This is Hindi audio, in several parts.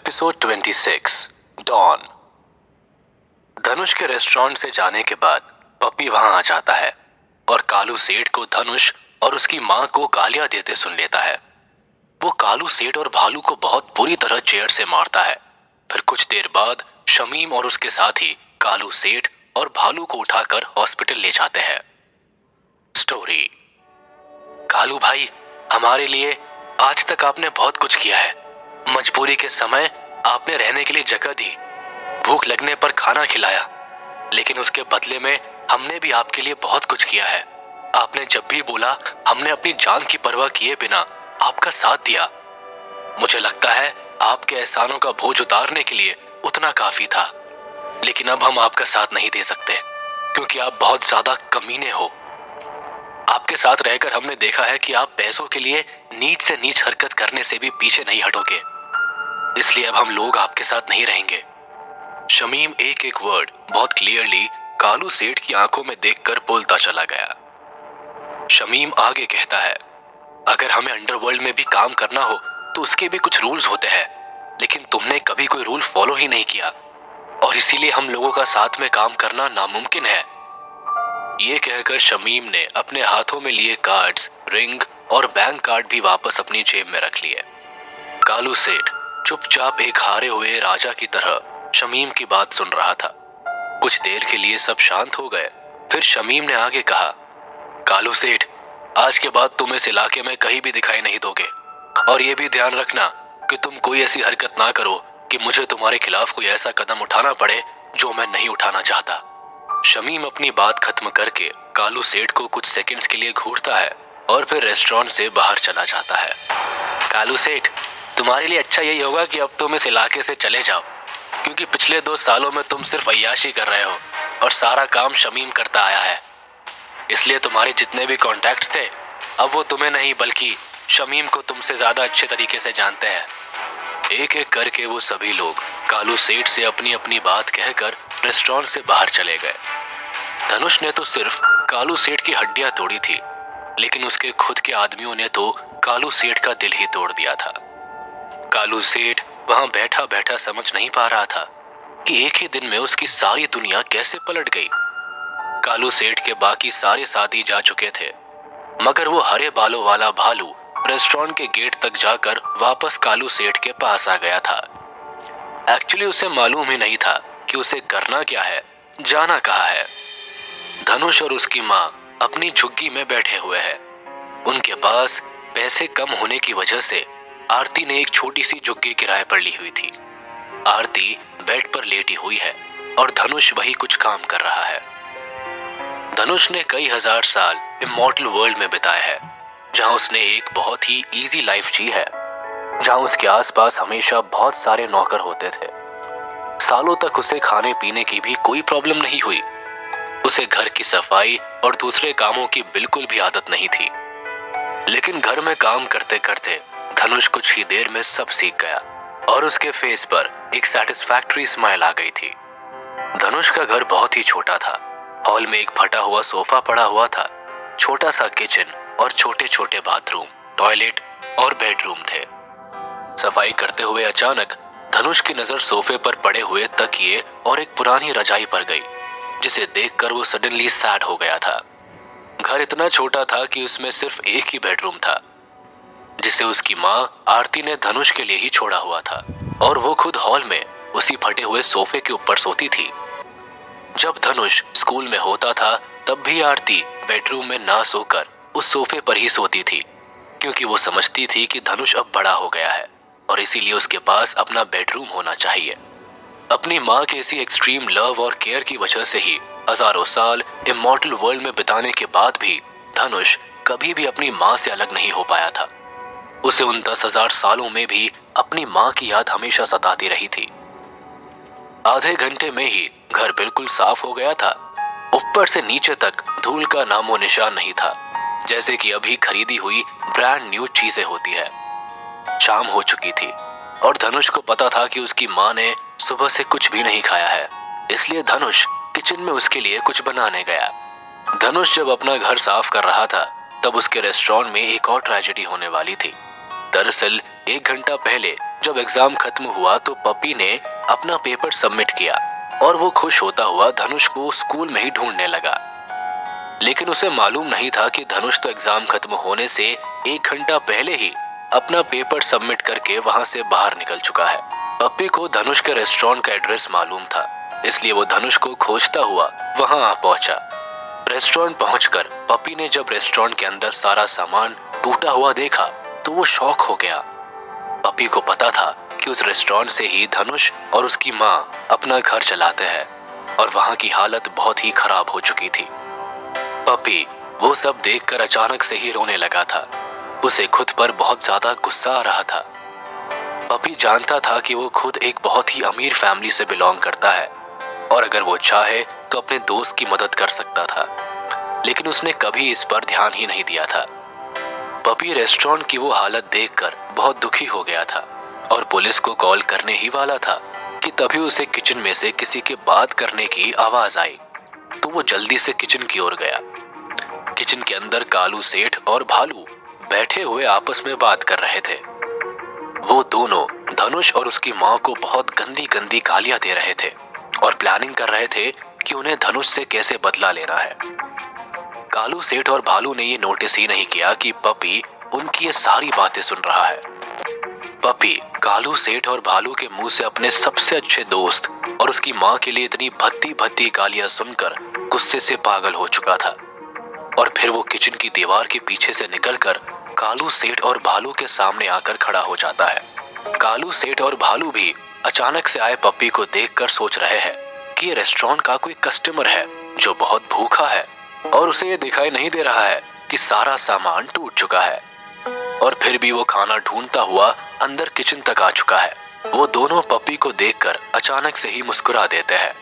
Episode 26 don. धनुष के रेस्टोरेंट से जाने के बाद पप्पी वहां आ जाता है और कालू सेठ को धनुष और उसकी मां को गालियां देते सुन लेता है। वो कालू सेठ और भालू को बहुत बुरी तरह चेयर से मारता है। फिर कुछ देर बाद शमीम और उसके साथी कालू सेठ और भालू को उठाकर हॉस्पिटल ले जाते हैं। स्टोरी। कालू भाई, हमारे लिए आज तक आपने बहुत कुछ किया है। मजबूरी के समय आपने रहने के लिए जगह दी, भूख लगने पर खाना खिलाया, लेकिन उसके बदले में हमने भी आपके लिए बहुत कुछ किया है। आपने जब भी बोला हमने अपनी जान की परवाह किए बिना आपका साथ दिया। मुझे लगता है आपके एहसानों का बोझ उतारने के लिए उतना काफी था, लेकिन अब हम आपका साथ नहीं दे सकते क्योंकि आप बहुत ज्यादा कमीने हो। आपके साथ रहकर हमने देखा है कि आप पैसों के लिए नीच से नीच हरकत करने से भी पीछे नहीं हटोगे, इसलिए अब हम लोग आपके साथ नहीं रहेंगे। शमीम एक एक वर्ड बहुत क्लियरली कालू सेठ की आंखों में देखकर बोलता चला गया। शमीम आगे कहता है, अगर हमें अंडरवर्ल्ड में भी काम करना हो तो उसके भी कुछ रूल्स होते हैं, लेकिन तुमने कभी कोई रूल फॉलो ही नहीं किया और इसीलिए हम लोगों का साथ में काम करना नामुमकिन है। ये कहकर शमीम ने अपने हाथों में लिए कार्ड्स, रिंग और बैंक कार्ड भी वापस अपनी जेब में रख लिए। कालू सेठ चुपचाप एक हारे हुए राजा की तरह शमीम की बात सुन रहा था। कुछ देर के लिए सब शांत हो गए। फिर शमीम ने आगे कहा, कालू सेठ, आज के बाद तुम इस इलाके में कहीं भी दिखाई नहीं दोगे और ये भी ध्यान रखना कि तुम कोई ऐसी हरकत ना करो कि मुझे तुम्हारे खिलाफ कोई ऐसा कदम उठाना पड़े जो मैं नहीं उठाना चाहता। शमीम अपनी बात खत्म करके कालू सेठ को कुछ सेकंड्स के लिए घूरता है और फिर रेस्टोरेंट से बाहर चला जाता है। कालू सेठ, तुम्हारे लिए अच्छा यही होगा कि अब तुम इस इलाके से चले जाओ, क्योंकि पिछले 2 सालों में तुम सिर्फ अय्याशी कर रहे हो और सारा काम शमीम करता आया है। इसलिए तुम्हारे जितने भी कॉन्टैक्ट्स थे अब वो तुम्हें नहीं बल्कि शमीम को तुमसे ज्यादा अच्छे तरीके से जानते हैं। एक एक करके वो सभी लोग कालू सेठ से अपनी अपनी बात कहकर रेस्टोरेंट से बाहर चले गए। धनुष ने तो सिर्फ कालू सेठ की हड्डियां तोड़ी थी, लेकिन उसके खुद के आदमियों ने तो कालू सेठ का दिल ही तोड़ दिया था। कालू सेठ वहां बैठा बैठा समझ नहीं पा रहा था कि एक ही दिन में उसकी सारी दुनिया कैसे पलट गई। कालू सेठ के बाकी सारे साथी जा चुके थे, मगर वो हरे बालों वाला भालू रेस्टोरेंट के गेट तक जाकर वापस कालू सेठ के पास आ गया था। एक्चुअली उसे मालूम ही नहीं था कि उसे करना क्या है, जाना कहाँ है। धनुष और उसकी माँ अपनी झुग्गी में बैठे हुए हैं। उनके पास पैसे कम होने की वजह से आरती ने एक छोटी सी झुग्गी किराए पर ली हुई थी। आरती बेड पर लेटी हुई है और धनुष वही कुछ काम कर रहा है। धनुष ने कई हजार साल इमॉर्टल वर्ल्ड में बिताए हैं, जहां उसने एक बहुत ही इजी लाइफ जी है, जहां उसके आसपास हमेशा बहुत सारे नौकर होते थे। सालों तक उसे खाने पीने की भी कोई प्रॉब्लम नहीं हुई। उसे घर की सफाई और दूसरे कामों की बिल्कुल भी आदत नहीं थी। लेकिन घर में काम करते करते धनुष कुछ ही देर में सब सीख गया और उसके फेस पर एक सैटिस्फैक्टरी स्माइल आ गई थी। धनुष का घर बहुत ही छोटा था। हॉल में एक फटा हुआ सोफा पड़ा हुआ था, छोटा सा किचन और छोटे छोटे बाथरूम, टॉयलेट और बेडरूम थे। सफाई करते हुए अचानक धनुष की नजर सोफे पर पड़े हुए तकिए और एक पुरानी रजाई पर गई, जिसे देखकर वो सडनली सैड हो गया था। घर इतना छोटा था कि उसमें सिर्फ एक ही बेडरूम था, जिसे उसकी माँ आरती ने धनुष के लिए ही छोड़ा हुआ था, और वो खुद हॉल में उसी फटे हुए सोफे के ऊपर सोती थी। जब धनुष स्कूल में होता था तब भी आरती बेडरूम में ना सोकर उस सोफे पर ही सोती थी, क्योंकि वो समझती थी कि धनुष अब बड़ा हो गया है और इसीलिए उसके पास अपना बेडरूम होना चाहिए। अपनी माँ के इसी एक्सट्रीम लव और केयर की वजह से ही हजारों साल इमॉर्टल वर्ल्ड में बिताने के बाद भी धनुष कभी भी अपनी माँ से अलग नहीं हो पाया था। उसे उन 10,000 सालों में भी अपनी माँ की याद हमेशा सताती रही थी। आधे घंटे में ही घर बिल्कुल साफ हो गया था। ऊपर से नीचे तक धूल का नामो निशान नहीं था, जैसे कि अभी खरीदी हुई ब्रांड न्यू चीजें होती है। शाम हो चुकी थी और धनुष को पता था कि उसकी माँ ने सुबह से कुछ भी नहीं खाया है, इसलिए धनुष किचन में उसके लिए कुछ बनाने गया। धनुष जब अपना घर साफ कर रहा था तब उसके रेस्टोरेंट में एक और ट्रेजेडी होने वाली थी। दरअसल 1 घंटा पहले जब एग्जाम खत्म हुआ तो पपी ने अपना पेपर सबमिट किया और वो खुश होता हुआ धनुष को स्कूल में ही ढूंढने लगा। लेकिन उसे मालूम नहीं था कि धनुष तो एग्जाम खत्म होने से 1 घंटा पहले ही अपना पेपर सबमिट करके वहां से बाहर निकल चुका है। पप्पी को धनुष के रेस्टोरेंट का एड्रेस मालूम था, इसलिए वो धनुष को खोजता हुआ वहां आ पहुंचा। रेस्टोरेंट पहुंचकर पप्पी ने जब रेस्टोरेंट के अंदर सारा सामान टूटा हुआ देखा तो वो शॉक हो गया। पप्पी को पता था कि उस रेस्टोरेंट से ही धनुष और उसकी माँ अपना घर चलाते हैं और वहां की हालत बहुत ही खराब हो चुकी थी। पप्पी वो सब देखकर अचानक से ही रोने लगा था। उसे खुद पर बहुत ज्यादा गुस्सा आ रहा था। पप्पी जानता था कि वो खुद एक बहुत ही अमीर फैमिली से बिलोंग करता है और अगर वो चाहे तो अपने दोस्त की मदद कर सकता था, लेकिन उसने कभी इस पर ध्यान ही नहीं दिया था। पप्पी रेस्टोरेंट की वो हालत देखकर बहुत दुखी हो गया था और पुलिस को कॉल करने ही वाला था कि तभी उसे किचन में से किसी के बात करने की आवाज आई, तो वो जल्दी से किचन की ओर गया। किचन के अंदर कालू सेठ और भालू बैठे हुए आपस में बात कर रहे थे। वो दोनों धनुष और उसकी माँ को बहुत गंदी गंदी गालियां दे रहे थे और प्लानिंग कर रहे थे कि उन्हें धनुष से कैसे बदला लेना है। कालू सेठ और भालू ने ये नोटिस ही नहीं किया कि पप्पी उनकी ये सारी बातें सुन रहा है। पप्पी कालू सेठ और भालू के मुंह से अपने सबसे अच्छे दोस्त और उसकी माँ के लिए इतनी भद्दी भद्दी गालियां सुनकर गुस्से से पागल हो चुका था और फिर वो किचन की दीवार के पीछे से निकलकर कालू सेठ और भालू के सामने आकर खड़ा हो जाता है। कालू सेठ और भालू भी अचानक से आए पप्पी को देखकर सोच रहे हैं कि ये रेस्टोरेंट का कोई कस्टमर है जो बहुत भूखा है और उसे ये दिखाई नहीं दे रहा है कि सारा सामान टूट चुका है, और फिर भी वो खाना ढूंढता हुआ अंदर किचन तक आ चुका है। वो दोनों पप्पी को देखकर अचानक से ही मुस्कुरा देते हैं,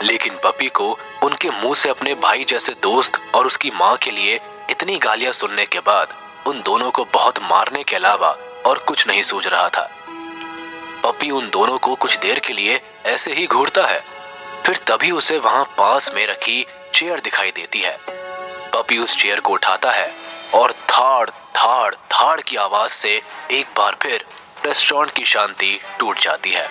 लेकिन पप्पी को उनके मुंह से अपने भाई जैसे दोस्त और उसकी माँ के लिए इतनी गालियां सुनने के बाद उन दोनों को बहुत मारने के अलावा और कुछ नहीं सूझ रहा था। पप्पी उन दोनों को कुछ देर के लिए ऐसे ही घूरता है, फिर तभी उसे वहां पास में रखी चेयर दिखाई देती है। पप्पी उस चेयर को उठाता है और धाड़ धाड़ धाड़ की आवाज से एक बार फिर रेस्टोरेंट की शांति टूट जाती है।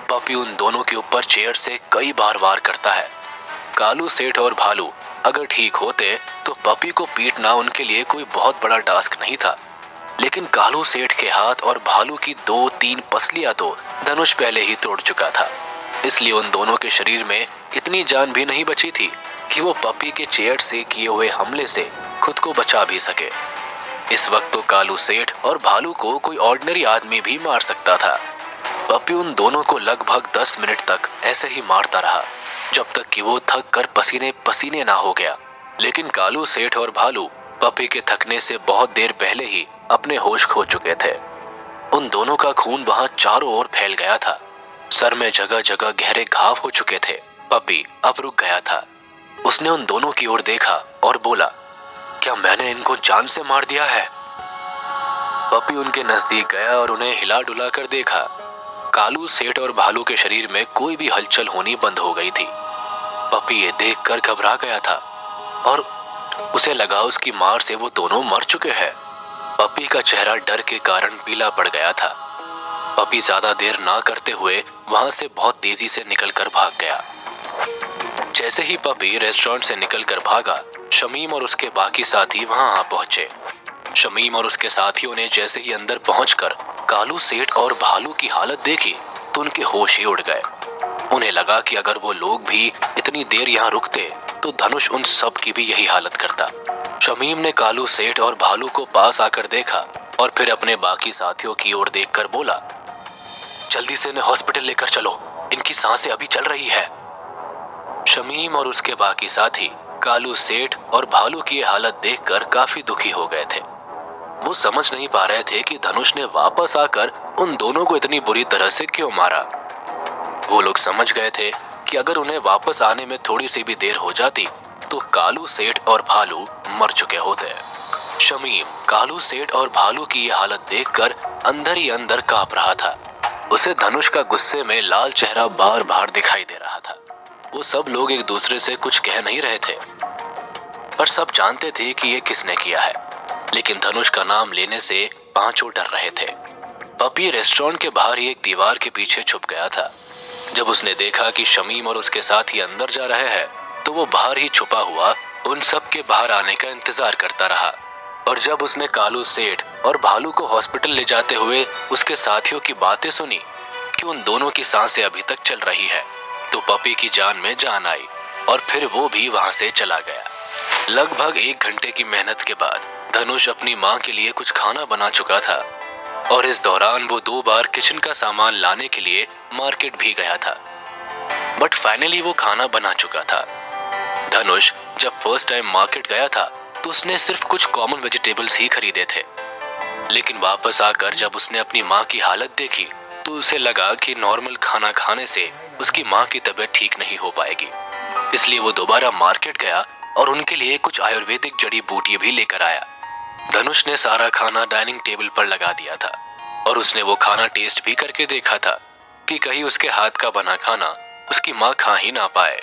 पप्पी उन दोनों के ऊपर चेयर से कई बार वार करता है। कालू सेठ और भालू अगर ठीक होते तो पप्पी को पीटना उनके लिए कोई बहुत बड़ा टास्क नहीं था, लेकिन कालू सेठ के हाथ और भालू की 2-3 पसलियां तो धनुष पहले ही तोड़ चुका था, इसलिए उन दोनों के शरीर में इतनी जान भी नहीं बची थी कि वो पप्पी के चेयर से किए हुए हमले से खुद को बचा भी सके। इस वक्त तो कालू सेठ और भालू को कोई ऑर्डिनरी आदमी भी मार सकता था। पप्पी उन दोनों को लगभग 10 मिनट तक ऐसे ही मारता रहा जब तक कि वो थक कर पसीने पसीने ना हो गया, लेकिन कालू सेठ और भालू पप्पी के थकने से बहुत देर पहले ही अपने होश खो चुके थे। उन दोनों का खून वहां चारों ओर फैल गया था। सर में जगह जगह गहरे घाव हो चुके थे। पप्पी अब रुक गया था। उसने उन दोनों की ओर देखा और बोला, क्या मैंने इनको जान से मार दिया है? पप्पी उनके नजदीक गया और उन्हें हिला डुला कर देखा। कालू सेठ और भालू के शरीर में कोई भी हलचल होनी बंद हो गई थी। पप्पी ये देखकर घबरा गया था और उसे लगा उसकी मार से वो दोनों मर चुके हैं। पप्पी का चेहरा डर के कारण पीला पड़ गया था। पप्पी ज्यादा देर ना करते हुए वहां से बहुत तेजी से निकलकर भाग गया। जैसे ही पप्पी रेस्टोरेंट से निकलकर भागा, शमीम और उसके बाकी साथी वहां आ पहुंचे। शमीम और उसके साथियों ने जैसे ही अंदर पहुंचकर कालू सेठ और भालू की हालत देखी तो उनके होश ही उड़ गए। उन्हें लगा कि अगर वो लोग भी इतनी देर यहाँ रुकते तो धनुष उन सब की भी यही हालत करता। शमीम ने कालू सेठ और भालू को पास आकर देखा और फिर अपने बाकी साथियों की ओर देखकर बोला, जल्दी से इन्हें हॉस्पिटल लेकर चलो, इनकी सांसें अभी चल रही है। शमीम और उसके बाकी साथी कालू सेठ और भालू की हालत देखकर काफी दुखी हो गए थे। वो समझ नहीं पा रहे थे कि धनुष ने वापस आकर उन दोनों को इतनी बुरी तरह से क्यों मारा। वो लोग समझ गए थे कि अगर उन्हें वापस आने में थोड़ी सी भी देर हो जाती तो कालू सेठ और भालू मर चुके होते। शमीम कालू सेठ और भालू की ये हालत देखकर अंदर ही अंदर कांप रहा था। उसे धनुष का गुस्से में लाल चेहरा बार बार दिखाई दे रहा था। वो सब लोग एक दूसरे से कुछ कह नहीं रहे थे, पर सब जानते थे कि ये किसने किया है, लेकिन धनुष का नाम लेने से पांचों डर रहे थे। पपी रेस्टोरेंट के बाहर ही एक दीवार के पीछे छुप गया था। जब उसने देखा कि शमीम और उसके साथी अंदर जा रहे हैं, तो वो बाहर ही छुपा हुआ उन सब के बाहर आने का इंतजार करता रहा। और जब उसने कालू सेठ और भालू को हॉस्पिटल ले जाते हुए उसके साथियों की बातें सुनी कि उन दोनों की सांसें अभी तक चल रही है, तो पपी की जान में जान आई और फिर वो भी वहां से चला गया। लगभग 1 घंटे की मेहनत के बाद धनुष अपनी माँ के लिए कुछ खाना बना चुका था और इस दौरान वो 2 बार किचन का सामान लाने के लिए मार्केट भी गया था, बट फाइनली वो खाना बना चुका था। धनुष जब फर्स्ट टाइम मार्केट गया था तो उसने सिर्फ कुछ कॉमन वेजिटेबल्स ही खरीदे थे, लेकिन वापस आकर जब उसने अपनी माँ की हालत देखी तो उसे लगा कि नॉर्मल खाना खाने से उसकी माँ की तबीयत ठीक नहीं हो पाएगी। इसलिए वो दोबारा मार्केट गया और उनके लिए कुछ आयुर्वेदिक जड़ी बूटी भी लेकर आया। धनुष ने सारा खाना डाइनिंग टेबल पर लगा दिया था और उसने वो खाना टेस्ट भी करके देखा था कि कहीं उसके हाथ का बना खाना उसकी माँ खा ही ना पाए।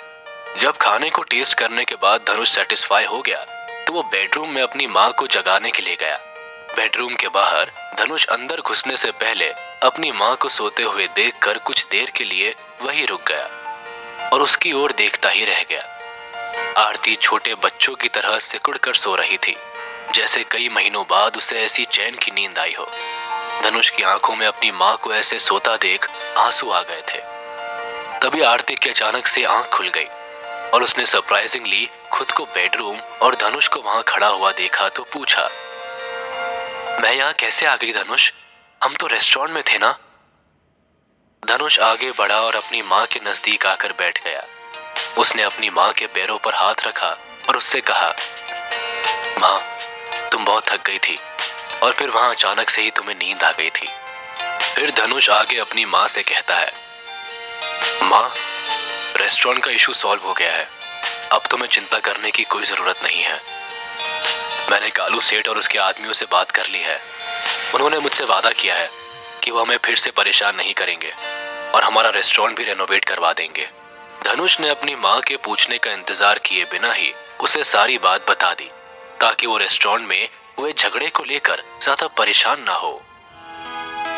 जब खाने को टेस्ट करने के बाद धनुष सेटिस्फाई हो गया तो वो बेडरूम में अपनी माँ को जगाने के लिए गया। बेडरूम के बाहर धनुष अंदर घुसने से पहले अपनी माँ को सोते हुए देखकर कुछ देर के लिए वही रुक गया और उसकी ओर देखता ही रह गया। आरती छोटे बच्चों की तरह सिकुड़ कर सो रही थी, जैसे कई महीनों बाद उसे ऐसी चैन की नींद आई हो। धनुष की आंखों में अपनी माँ को ऐसे सोता देख आंसू आ गए थे। तभी आरती की अचानक से आंख खुल गई और उसने सरप्राइजिंगली खुद को बेडरूम और धनुष को वहां खड़ा हुआ देखा तो पूछा, मैं यहाँ कैसे आ गई धनुष? हम तो रेस्टोरेंट में थे ना? धनुष आगे बढ़ा और अपनी माँ के नजदीक आकर बैठ गया। उसने अपनी माँ के पैरों पर हाथ रखा और उससे कहा, माँ, तुम बहुत थक गई थी और फिर वहां अचानक से ही तुम्हें नींद आ गई थी। फिर धनुष आगे अपनी माँ से कहता है, माँ, रेस्टोरेंट का इशू सॉल्व हो गया है, अब तुम्हें चिंता करने की कोई जरूरत नहीं है। मैंने कालू सेठ और उसके आदमियों से बात कर ली है। उन्होंने मुझसे वादा किया है कि वो हमें फिर से परेशान नहीं करेंगे और हमारा रेस्टोरेंट भी रेनोवेट करवा देंगे। धनुष ने अपनी माँ के पूछने का इंतजार किए बिना ही उसे सारी बात बता दी ताकि वो रेस्टोरेंट में हुए झगड़े को लेकर ज्यादा परेशान ना हो।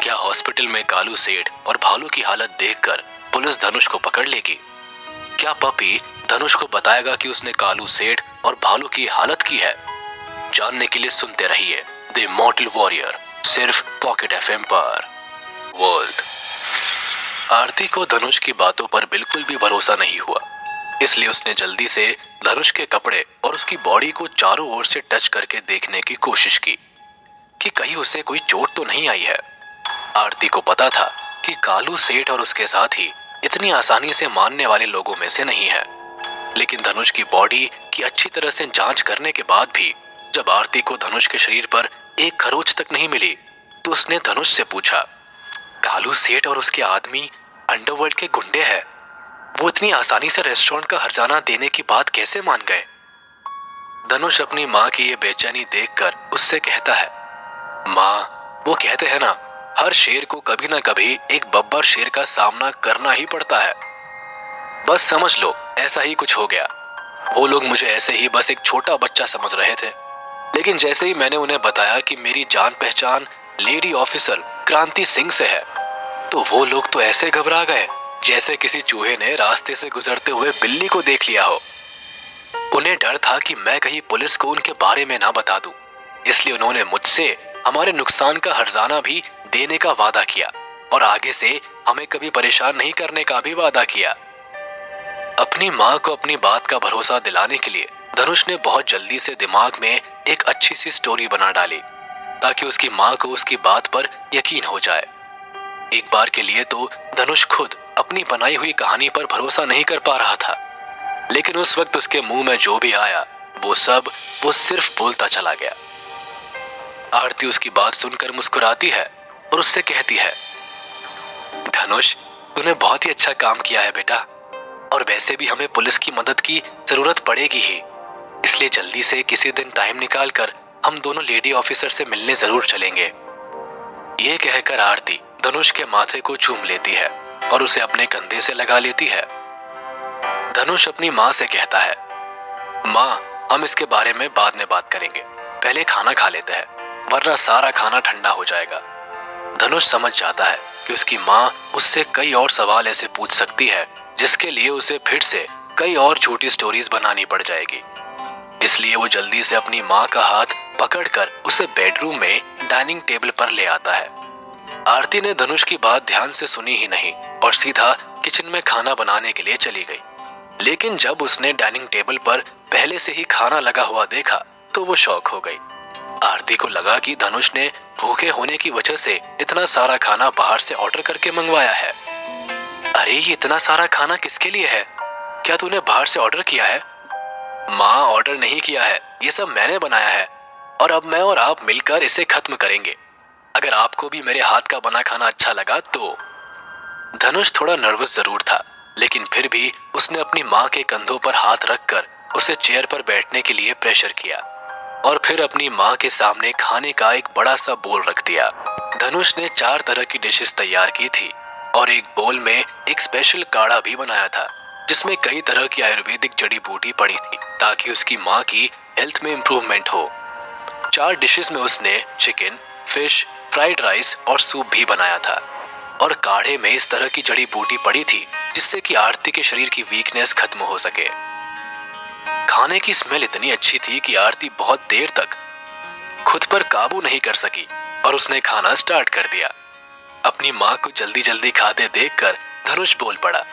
क्या हॉस्पिटल में कालू सेठ और भालू की हालत देखकर पुलिस धनुष को पकड़ लेगी? क्या पपी धनुष को बताएगा कि उसने कालू सेठ और भालू की हालत की है? जानने के लिए सुनते रहिए द इमॉर्टल वॉरियर, सिर्फ पॉकेट एफएम पर। वर्ल्ड। आरती को धनुष की बातों पर बिल्कुल भी भरोसा नहीं हुआ, इसलिए उसने जल्दी से धनुष के कपड़े और उसकी बॉडी को चारों ओर से टच करके देखने की कोशिश की कि कहीं उसे कोई चोट तो नहीं आई है। आरती को पता था कि कालू सेठ और उसके साथी इतनी आसानी से मानने वाले लोगों में से नहीं है, लेकिन धनुष की बॉडी की अच्छी तरह से जांच करने के बाद भी जब आरती को धनुष के शरीर पर एक खरोंच तक नहीं मिली तो उसने धनुष से पूछा, कालू सेठ और उसके आदमी अंडरवर्ल्ड के गुंडे हैं, वो इतनी आसानी से रेस्टोरेंट का हर्जाना देने की बात कैसे मान गए? धनुष अपनी माँ की ये बेचैनी देखकर उससे कहता है, माँ, वो कहते हैं ना, हर शेर को कभी ना कभी एक बब्बर शेर का सामना करना ही पड़ता है। बस समझ लो ऐसा ही कुछ हो गया। वो लोग मुझे ऐसे ही बस एक छोटा बच्चा समझ रहे थे, लेकिन जैसे ही मैंने उन्हें बताया कि मेरी जान पहचान लेडी ऑफिसर क्रांति सिंह से है, तो वो लोग तो ऐसे घबरा गए जैसे किसी चूहे ने रास्ते से गुजरते हुए बिल्ली को देख लिया हो। उन्हें डर था कि मैं कहीं पुलिस को उनके बारे में ना बता दूं, इसलिए उन्होंने मुझसे हमारे नुकसान का हर्जाना भी देने का वादा किया और आगे से हमें कभी परेशान नहीं करने का भी वादा किया। अपनी माँ को अपनी बात का भरोसा दिलाने के लिए धनुष ने बहुत जल्दी से दिमाग में एक अच्छी सी स्टोरी बना डाली ताकि उसकी माँ को उसकी बात पर यकीन हो जाए। एक बार के लिए तो धनुष खुद अपनी बनाई हुई कहानी पर भरोसा नहीं कर पा रहा था, लेकिन उस वक्त उसके मुंह में जो भी आया वो सिर्फ बोलता चला गया। आरती उसकी बात सुनकर मुस्कुराती है और उससे कहती है, धनुष, तूने बहुत ही अच्छा काम किया है बेटा, और वैसे भी हमें पुलिस की मदद की जरूरत पड़ेगी ही, इसलिए जल्दी से किसी दिन टाइम निकाल कर हम दोनों लेडी ऑफिसर से मिलने जरूर चलेंगे। ये कहकर आरती धनुष के माथे को चूम लेती है और उसे अपने कंधे से लगा लेती है। धनुष अपनी माँ से कहता है, माँ, हम इसके बारे में बाद में बात करेंगे, पहले खाना खा लेते हैं। वरना सारा खाना ठंडा हो जाएगा। धनुष समझ जाता है कि उसकी माँ उससे कई और सवाल ऐसे पूछ सकती है जिसके लिए उसे फिर से कई और झूठी स्टोरीज बनानी पड़ जाएगी। इसलिए वो जल्दी से अपनी माँ का हाथ पकड़कर उसे बेडरूम में डाइनिंग टेबल पर ले आता है। आरती ने धनुष की बात ध्यान से सुनी ही नहीं और सीधा किचन में खाना बनाने के लिए चली गई। लेकिन जब उसने डाइनिंग टेबल पर पहले से ही खाना लगा हुआ देखा तो वो शॉक हो गई। आरती को लगा कि धनुष ने भूखे होने की वजह से इतना सारा खाना बाहर से ऑर्डर करके मंगवाया है। अरे ये इतना सारा खाना किसके लिए है? क्या तूने बाहर से ऑर्डर किया है? माँ, ऑर्डर नहीं किया है, ये सब मैंने बनाया है और अब मैं और आप मिलकर इसे खत्म करेंगे। अगर आपको भी मेरे हाथ का बना खाना अच्छा लगा तो। धनुष थोड़ा नर्वस जरूर था, लेकिन फिर भी उसने अपनी माँ के कंधों पर हाथ रखकर उसे चेयर पर बैठने के लिए प्रेशर किया और फिर अपनी माँ के सामने खाने का एक बड़ा सा बोल रख दिया। धनुष ने 4 तरह की डिशेस तैयार की थी और एक बोल में एक स्पेशल काढ़ा भी बनाया था जिसमें कई तरह की आयुर्वेदिक जड़ी बूटी पड़ी थी ताकि उसकी माँ की हेल्थ में इम्प्रूवमेंट हो। 4 डिशेस में उसने चिकन, फिश, फ्राइड राइस और सूप भी बनाया था और काढ़े में इस तरह की जड़ी बूटी पड़ी थी जिससे कि आरती के शरीर की वीकनेस खत्म हो सके। खाने की स्मेल इतनी अच्छी थी कि आरती बहुत देर तक खुद पर काबू नहीं कर सकी और उसने खाना स्टार्ट कर दिया। अपनी माँ को जल्दी जल्दी खाते देखकर धनुष बोल पड़ा,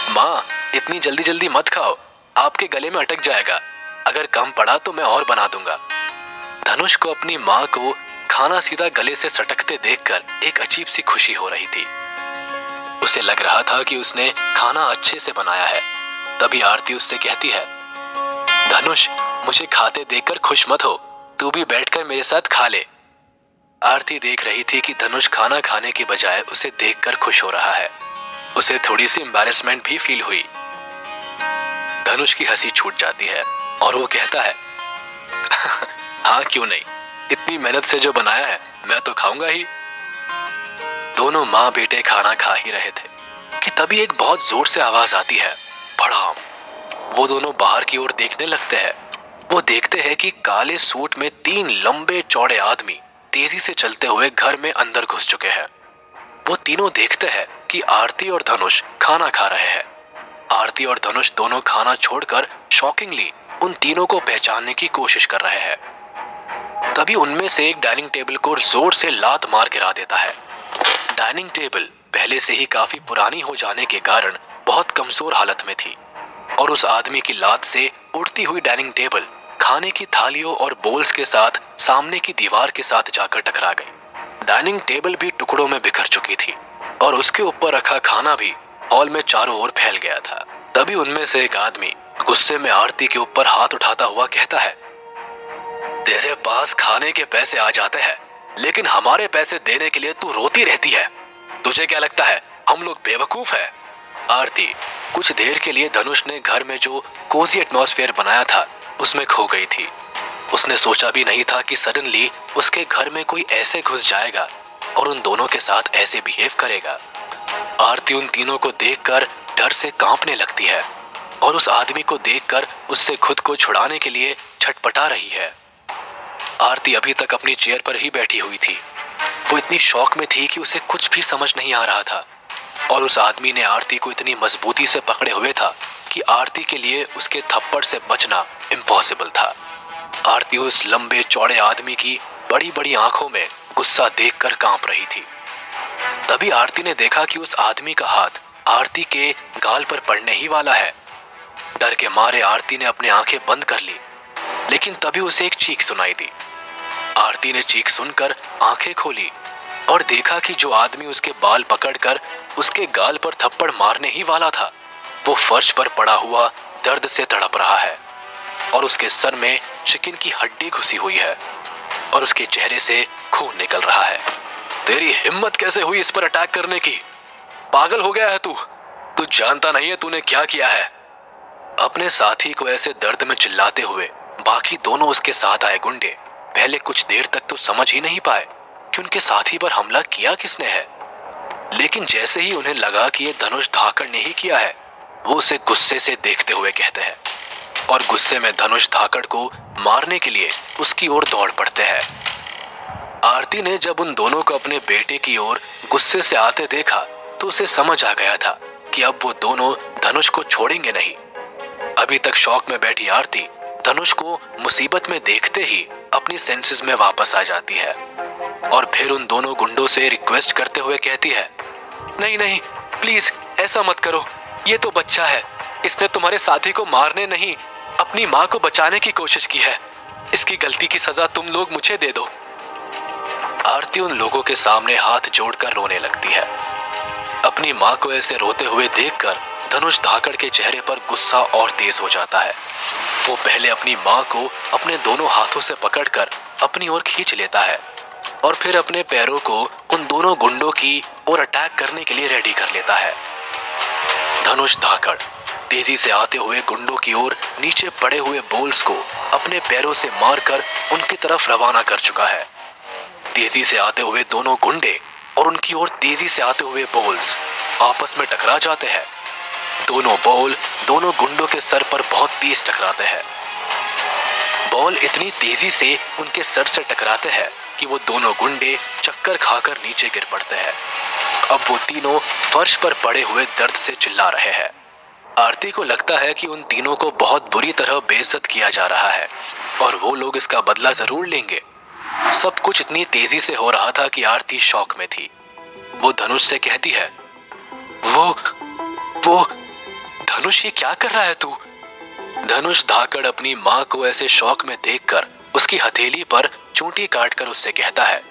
माँ, इतनी जल्दी जल्दी मत खाओ, आपके गले में अटक जाएगा। अगर कम पड़ा तो मैं और बना दूंगा। धनुष को अपनी माँ को खाना सीधा गले से सटकते देखकर एक अजीब सी खुशी हो रही थी। उसे लग रहा था कि उसने खाना अच्छे से बनाया है। तभी आरती उससे कहती है, धनुष, मुझे खाते देखकर खुश मत हो, तू भी बैठकर मेरे साथ खा ले। आरती देख रही थी कि धनुष खाना खाने के बजाय उसे देखकर खुश हो रहा है। उसे थोड़ी सी एम्बैरेसमेंट भी फील हुई। धनुष की हंसी छूट जाती है और वो कहता है, हाँ क्यों नहीं, इतनी मेहनत से जो बनाया है मैं तो खाऊंगा ही। दोनों माँ बेटे खाना खा ही रहे थे कि तभी एक बहुत जोर से आवाज आती है, भड़ाम। वो दोनों बाहर की ओर देखने लगते हैं। वो देखते हैं कि काले सूट में 3 लंबे चौड़े आदमी तेजी से चलते हुए घर में अंदर घुस चुके हैं। वो तीनों देखते हैं कि आरती और धनुष खाना खा रहे हैं। आरती और धनुष दोनों खाना छोड़कर शॉकिंगली उन तीनों को पहचानने की कोशिश कर रहे हैं। तभी उनमें से एक डाइनिंग टेबल को जोर से लात मार गिरा देता है। डाइनिंग टेबल पहले से ही काफी पुरानी हो जाने के कारण बहुत कमजोर हालत में थी और उस आदमी की लात से उड़ती हुई डाइनिंग टेबल खाने की थालियों और बोल्स के साथ सामने की दीवार के साथ जाकर टकरा गई। डाइनिंग टेबल भी टुकड़ों में बिखर चुकी थी और उसके ऊपर रखा खाना भी हॉल में चारों ओर फैल गया था। तभी उनमें से एक आदमी गुस्से में आरती के ऊपर हाथ उठाता हुआ कहता है, तेरे पास खाने के पैसे आ जाते हैं, लेकिन हमारे पैसे देने के लिए तू रोती रहती है। तुझे क्या लगता है हम लोग बेवकूफ है? आरती कुछ देर के लिए धनुष ने घर में जो कोजी एटमॉस्फेयर बनाया था उसमें खो गई थी। उसने सोचा भी नहीं था कि सडनली उसके घर में कोई ऐसे घुस जाएगा और उन दोनों के साथ ऐसे बिहेव करेगा। आरती उन तीनों को देखकर डर से कांपने लगती है और उस आदमी को देखकर उससे खुद को छुड़ाने के लिए छटपटा रही है। आरती अभी तक अपनी चेयर पर ही बैठी हुई थी। वो इतनी शॉक में थी कि उसे कुछ भी समझ नहीं आ रहा था और उस आदमी ने आरती को इतनी मजबूती से पकड़े हुए था कि आरती के लिए उसके थप्पड़ से बचना इम्पॉसिबल था। आरती उस लंबे चौड़े आदमी की बड़ी बड़ी आंखों में गुस्सा देखकर कांप रही थी। तभी आरती ने देखा कि उस आदमी का हाथ आरती के गाल पर पड़ने ही वाला है। डर के मारे आरती ने अपनी आंखें बंद कर ली, लेकिन तभी उसे एक चीख सुनाई दी। आरती ने चीख सुनकर आंखें खोली और देखा कि जो आदमी उसके बाल पकड़कर उसके गाल पर थप्पड़ मारने ही वाला था वो फर्श पर पड़ा हुआ दर्द से तड़प रहा है और उसके सर में चिकन की हड्डी घुसी हुई है और उसके चेहरे से खून निकल रहा है। तेरी हिम्मत कैसे हुई इस पर अटैक करने की? पागल हो गया है तू? तू जानता नहीं है तूने क्या किया है? अपने साथी को ऐसे दर्द में चिल्लाते हुए बाकी दोनों उसके साथ आए गुंडे पहले कुछ देर तक तो समझ ही नहीं पाए कि उनके साथी पर हमला किया किसने है, लेकिन जैसे ही उन्हें लगा कि ये धनुष धाकड़ ने ही किया है वो उसे गुस्से से देखते हुए कहते हैं और गुस्से में धनुष धाकड़ को मारने के लिए उसकी ओर दौड़ पड़ते हैं। आरती ने जब उन दोनों को अपने बेटे की ओर गुस्से से आते देखा तो उसे समझ आ गया था कि अब वो दोनों धनुष को छोड़ेंगे नहीं। अभी तक शॉक में बैठी आरती धनुष को मुसीबत में देखते ही अपनी सेंसेस में वापस आ जाती है और फिर उन दोनों गुंडों से रिक्वेस्ट करते हुए कहती है, नहीं नहीं, प्लीज ऐसा मत करो, ये तो बच्चा है, इसने तुम्हारे साथी को मारने नहीं अपनी माँ को बचाने की कोशिश की है, इसकी गलती की सजा तुम लोग मुझे दे दो। आरती उन लोगों के सामने हाथ जोड़कर रोने लगती है। अपनी माँ को ऐसे रोते हुए देखकर धनुष धाकड़ के चेहरे पर गुस्सा और तेज हो जाता है। वो पहले अपनी माँ को अपने दोनों हाथों से पकड़कर अपनी ओर खींच लेता है और फिर अपने पैरों को उन दोनों गुंडों की ओर अटैक करने के लिए रेडी कर लेता है। धनुष धाकड़ तेजी से आते हुए गुंडों की ओर नीचे पड़े हुए बोल्स को अपने पैरों से मारकर उनकी तरफ रवाना कर चुका है। तेजी से आते हुए दोनों गुंडे और उनकी ओर तेजी से आते हुए बॉल्स आपस में टकरा जाते हैं। दोनों बॉल दोनों गुंडों के सर पर बहुत तेज टकराते हैं। बॉल इतनी तेजी से उनके सर से टकराते हैं कि वो दोनों गुंडे चक्कर खाकर नीचे गिर पड़ते हैं। अब वो तीनों फर्श पर पड़े हुए दर्द से चिल्ला रहे हैं। आरती को लगता है कि उन तीनों को बहुत बुरी तरह बेइज्जत किया जा रहा है और वो लोग इसका बदला जरूर लेंगे। सब कुछ इतनी तेजी से हो रहा था कि आरती शॉक में थी। वो धनुष से कहती है, वो धनुष, ये क्या कर रहा है तू? धनुष धाकड़ अपनी माँ को ऐसे शौक में देखकर उसकी हथेली पर चूंटी काटकर उससे कहता है,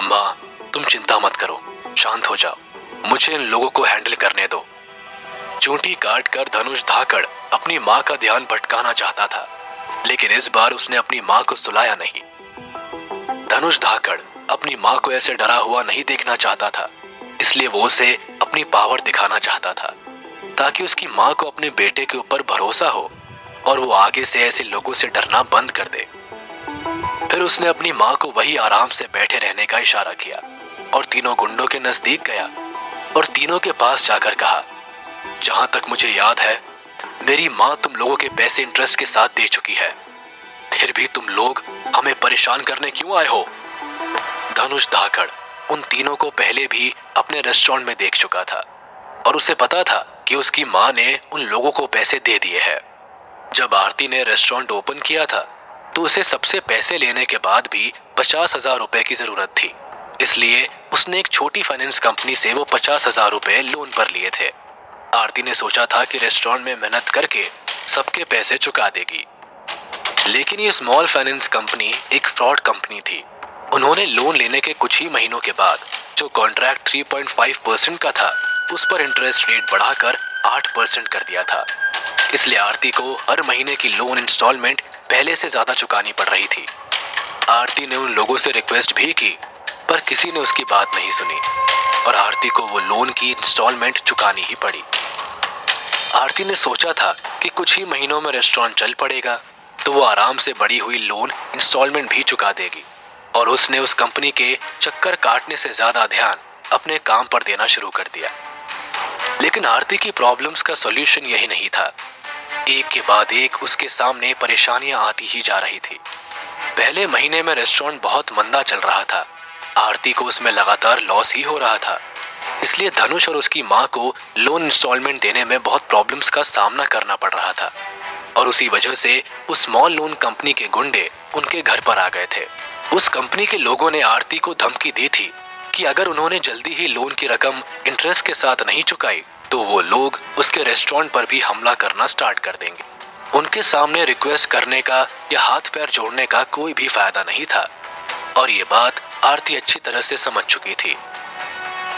माँ तुम चिंता मत करो, शांत हो जाओ, मुझे इन लोगों को हैंडल करने दो। चूंटी काटकर धनुष धाकड़ अपनी माँ का ध्यान भटकाना चाहता था, लेकिन इस बार उसने अपनी माँ को सुलाया नहीं। धनुष धाकड़ अपनी माँ को ऐसे डरा हुआ नहीं देखना चाहता था, इसलिए वो उसे अपनी पावर दिखाना चाहता था ताकि उसकी माँ को अपने बेटे के ऊपर भरोसा हो और वो आगे से ऐसे लोगों से डरना बंद कर दे। फिर उसने अपनी माँ को वही आराम से बैठे रहने का इशारा किया और तीनों गुंडों के नजदीक गया और तीनों के पास जाकर कहा, जहां तक मुझे याद है मेरी माँ तुम लोगों के पैसे इंटरेस्ट के साथ दे चुकी है, फिर भी तुम लोग हमें परेशान करने क्यों आए हो? धनुष धाकड़ उन तीनों को पहले भी अपने रेस्टोरेंट में देख चुका था और उसे पता था कि उसकी माँ ने उन लोगों को पैसे दे दिए हैं। जब आरती ने रेस्टोरेंट ओपन किया था तो उसे सबसे पैसे लेने के बाद भी 50,000 रुपए की जरूरत थी, इसलिए उसने एक छोटी फाइनेंस कंपनी से वो 50,000 रुपए लोन पर लिए थे। आरती ने सोचा था कि रेस्टोरेंट में मेहनत करके सबके पैसे चुका देगी, लेकिन ये स्मॉल फाइनेंस कंपनी एक फ्रॉड कंपनी थी। उन्होंने लोन लेने के कुछ ही महीनों के बाद जो कॉन्ट्रैक्ट 3.5% का था उस पर इंटरेस्ट रेट बढ़ाकर 8% कर दिया था, इसलिए आरती को हर महीने की लोन इंस्टॉलमेंट पहले से ज्यादा चुकानी पड़ रही थी। आरती ने उन लोगों से रिक्वेस्ट भी की पर किसी ने उसकी बात नहीं सुनी और आरती को वो लोन की इंस्टॉलमेंट चुकानी ही पड़ी। आरती ने सोचा था कि कुछ ही महीनों में रेस्टोरेंट चल पड़ेगा तो वो आराम से बढ़ी हुई लोन इंस्टॉलमेंट भी चुका देगी और उसने उस कंपनी के चक्कर काटने से ज्यादा ध्यान अपने काम पर देना शुरू कर दिया। लेकिन आरती की प्रॉब्लम्स का सॉल्यूशन यही नहीं था। एक के बाद एक उसके सामने परेशानियां आती ही जा रही थी। पहले महीने में रेस्टोरेंट बहुत मंदा चल रहा था, आरती को उसमें लगातार लॉस ही हो रहा था, इसलिए धनुष और उसकी माँ को लोन इंस्टॉलमेंट देने में बहुत प्रॉब्लम्स का सामना करना पड़ रहा था और उसी वजह से उस स्मॉल लोन कंपनी के गुंडे उनके घर पर आ गए थे। उस कंपनी के लोगों ने आरती को धमकी दी थी कि अगर उन्होंने जल्दी ही लोन की रकम इंटरेस्ट के साथ नहीं चुकाई तो वो लोग उसके रेस्टोरेंट पर भी हमला करना स्टार्ट कर देंगे। उनके सामने रिक्वेस्ट करने का या हाथ पैर जोड़ने का कोई भी फायदा नहीं था और ये बात आरती अच्छी तरह से समझ चुकी थी,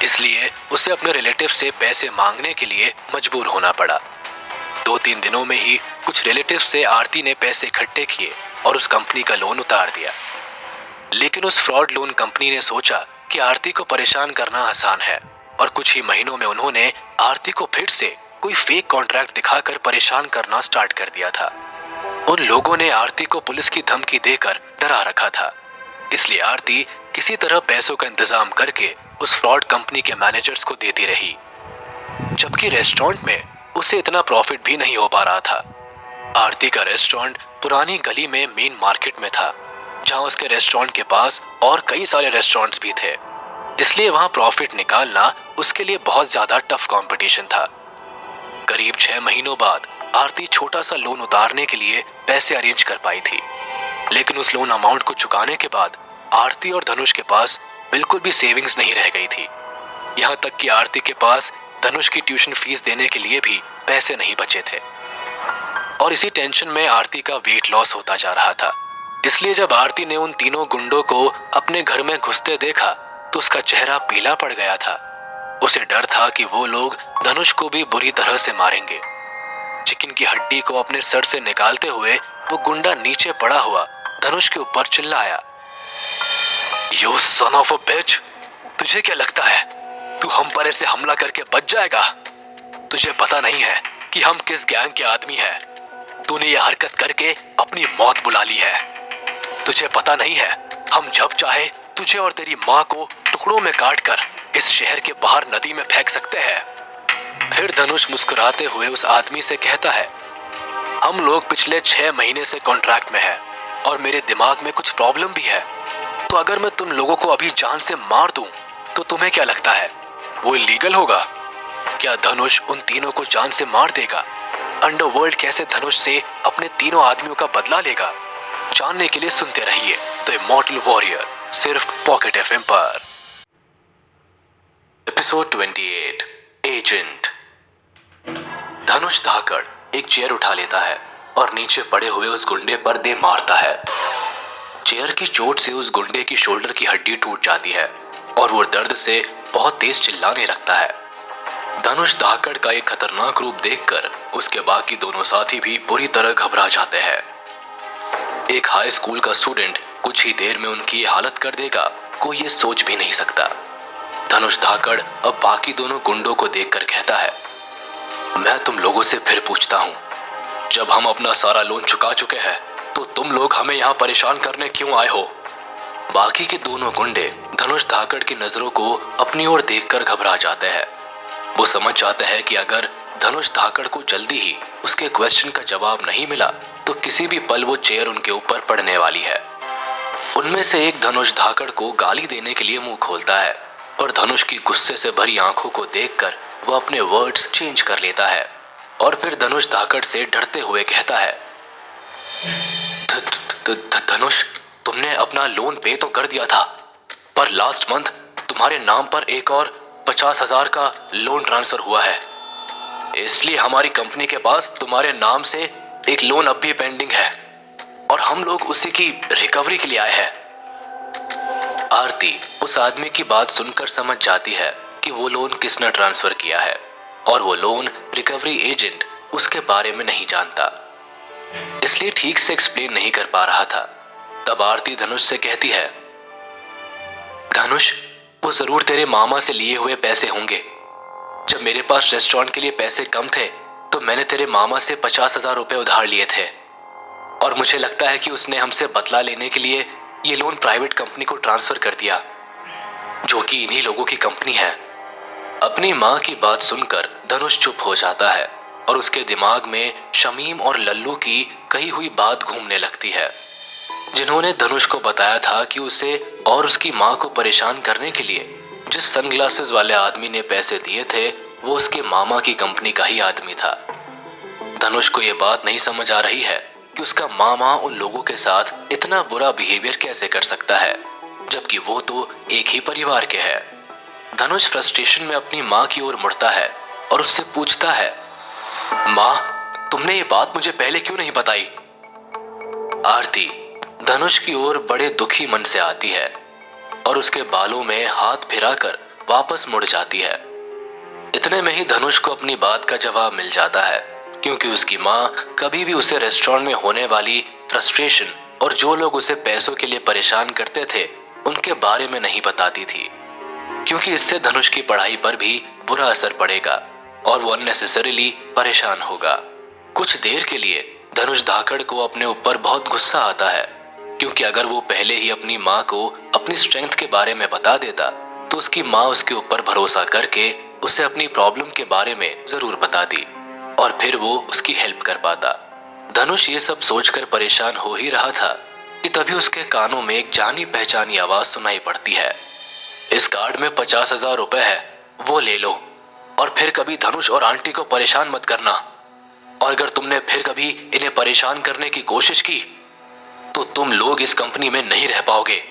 इसलिए उसे अपने रिलेटिव से पैसे मांगने के लिए मजबूर होना पड़ा। 2-3 दिनों में ही कुछ रिलेटिव से आरती ने पैसे इकट्ठे किए और उस कंपनी का लोन उतार दिया। लेकिन उस फ्रॉड लोन कंपनी ने सोचा कि आरती को परेशान करना आसान है और कुछ ही महीनों में उन्होंने आरती को फिर से कोई फेक कॉन्ट्रैक्ट दिखाकर परेशान करना स्टार्ट कर दिया था। उन लोगों ने आरती को पुलिस की धमकी देकर डरा रखा था, इसलिए आरती किसी तरह पैसों का इंतजाम करके उस फ्रॉड कंपनी के मैनेजर्स को देती रही, जबकि रेस्टोरेंट में उसे इतना प्रॉफिट भी नहीं हो पा रहा था। आरती का रेस्टोरेंट पुरानी गली में मेन मार्केट में था जहाँ उसके रेस्टोरेंट के पास और कई सारे रेस्टोरेंट्स भी थे, इसलिए वहाँ प्रॉफिट निकालना उसके लिए बहुत ज्यादा टफ कंपटीशन था। करीब 6 महीनों बाद आरती छोटा सा लोन उतारने के लिए पैसे अरेंज कर पाई थी, लेकिन उस लोन अमाउंट को चुकाने के बाद आरती और धनुष के पास बिल्कुल भी सेविंग्स नहीं रह गई थी। यहाँ तक कि आरती के पास धनुष की ट्यूशन फीस देने के लिए भी पैसे नहीं बचे थे। और इसी टेंशन में आरती का वेट लॉस होता जा रहा था। इसलिए जब आरती ने उन तीनों गुंडों को अपने घर में घुसते देखा तो उसका चेहरा पीला पड़ गया था। उसे डर था कि वो लोग धनुष को भी बुरी तरह से मारेंगे। चिकन की हड्डी को अपने सर से निकालते हुए वो गुंडा नीचे पड़ा हुआ धनुष के ऊपर चिल्लाया, "You son of a bitch! तुझे क्या लगता है तू हम पर ऐसे हमला करके बच जाएगा? तुझे पता नहीं है कि हम किस गैंग के आदमी हैं। तूने ये हरकत करके अपनी मौत बुला ली है। तुझे पता नहीं है हम जब चाहे तुझे और तेरी माँ को टुकड़ों में काटकर इस शहर के बाहर नदी में फेंक सकते हैं।" फिर धनुष मुस्कुराते हुए उस आदमी से कहता है, "हम लोग पिछले 6 महीने से कॉन्ट्रैक्ट में हैं और मेरे दिमाग में कुछ प्रॉब्लम भी है। तो अगर मैं तुम लोगों को अभी जान से मार दूं तो तुम्हें क्या लगता है वो इलीगल होगा? क्या धनुष उन तीनों को जान से मार देगा? अंडरवर्ल्ड कैसे धनुष से अपने तीनों आदमियों का बदला लेगा? जानने के लिए सुनते रहिए द इमॉर्टल वॉरियर, सिर्फ पॉकेट एफएम पर। Episode 28, agent. धनुष धाकड़ एक चेयर उठा लेता है और नीचे पड़े हुए उस गुंडे पर दे मारता है। चेयर की चोट से उस गुंडे की शोल्डर की हड्डी टूट जाती है और वो दर्द से बहुत तेज चिल्लाने लगता है। धनुष धाकड़ का एक खतरनाक रूप देखकर उसके बाकी दोनों साथी भी बुरी तरह घबरा जाते हैं। एक हाई स्कूल का स्टूडेंट कुछ ही देर में उनकी ये हालत कर देगा, कोई ये सोच भी नहीं सकता। धनुष धाकड़ अब बाकी दोनों गुंडों को देखकर कहता है, "मैं तुम लोगों से फिर पूछता हूँ, जब हम अपना सारा लोन चुका चुके हैं तो तुम लोग हमें यहाँ परेशान करने क्यों आए हो?" बाकी के दोनों गुंडे धनुष धाकड़ की नजरों को अपनी ओर देखकर घबरा जाते हैं। वो समझ जाते हैं कि अगर धनुष धाकड़ को जल्दी ही उसके क्वेश्चन का जवाब नहीं मिला तो किसी भी पल वो चेयर उनके ऊपर पड़ने वाली है। उनमें से एक धनुष धाकड़ को गाली देने के लिए मुंह खोलता है, पर धनुष की गुस्से से भरी आंखों को देखकर वो अपने वर्ड्स चेंज कर लेता है और फिर धनुष धाकड़ से डरते हुए कहता है, "धनुष, तुमने अपना लोन पे तो कर दिया था, पर लास्ट मंथ तुम्हारे नाम पर एक और 50,000 का लोन ट्रांसफर हुआ है। इसलिए हमारी कंपनी के पास तुम्हारे नाम से एक लोन अब भी पेंडिंग है और हम लोग उसी की रिकवरी के लिए आए हैं।" आरती उस आदमी की बात सुनकर समझ जाती है कि वो लोन किसने ट्रांसफर किया है और वो लोन रिकवरी एजेंट उसके बारे में नहीं जानता, इसलिए ठीक से एक्सप्लेन नहीं कर पा रहा था। तब आरती धनुष से कहती है, "धनुष, वो जरूर तेरे मामा से लिए हुए पैसे होंगे। जब मेरे पास रेस्टोरेंट के लिए पैसे कम थे तो मैंने तेरे मामा से 50,000 रुपए उधार लिए थे और मुझे लगता है कि उसने हमसे बदला लेने के लिए ये लोन प्राइवेट कंपनी को ट्रांसफर कर दिया, जो कि इन्हीं लोगों की कंपनी है।" अपनी माँ की बात सुनकर धनुष चुप हो जाता है और उसके दिमाग में शमीम और लल्लू की कही हुई बात घूमने लगती है, जिन्होंने धनुष को बताया था कि उसे और उसकी माँ को परेशान करने के लिए जिस सनग्लासेस वाले आदमी ने पैसे दिए थे वो उसके मामा की कंपनी का ही आदमी था। धनुष को ये बात नहीं समझ आ रही है कि उसका मामा उन लोगों के साथ इतना बुरा बिहेवियर कैसे कर सकता है, जबकि वो तो एक ही परिवार के हैं। धनुष फ्रस्ट्रेशन में अपनी माँ की ओर मुड़ता है और उससे पूछता है, "माँ, तुमने ये बात मुझे पहले क्यों नहीं बताई?" आरती धनुष की ओर बड़े दुखी मन से आती है और उसके बालों में हाथ फिराकर वापस मुड़ जाती है। इतने में ही धनुष को अपनी बात का जवाब मिल जाता है, क्योंकि उसकी माँ कभी भी उसे रेस्टोरेंट में होने वाली फ्रस्ट्रेशन और जो लोग उसे पैसों के लिए परेशान करते थे उनके बारे में नहीं बताती थी, क्योंकि इससे धनुष की पढ़ाई पर भी बुरा असर पड़ेगा और वो अननेसेसरीली परेशान होगा। कुछ देर के लिए धनुष धाकड़ को अपने ऊपर बहुत गुस्सा आता है, क्योंकि अगर वो पहले ही अपनी माँ को अपनी स्ट्रेंथ के बारे में बता देता तो उसकी माँ उसके ऊपर भरोसा करके उसे अपनी प्रॉब्लम के बारे में जरूर बताती और फिर वो उसकी हेल्प कर पाता। धनुष ये सब सोचकर परेशान हो ही रहा था कि तभी उसके कानों में एक जानी पहचानी आवाज सुनाई पड़ती है। इस कार्ड में 50,000 रुपए है, वो ले लो और फिर कभी धनुष और आंटी को परेशान मत करना। और अगर तुमने फिर कभी इन्हें परेशान करने की कोशिश की तो तुम लोग इस कंपनी में नहीं रह पाओगे।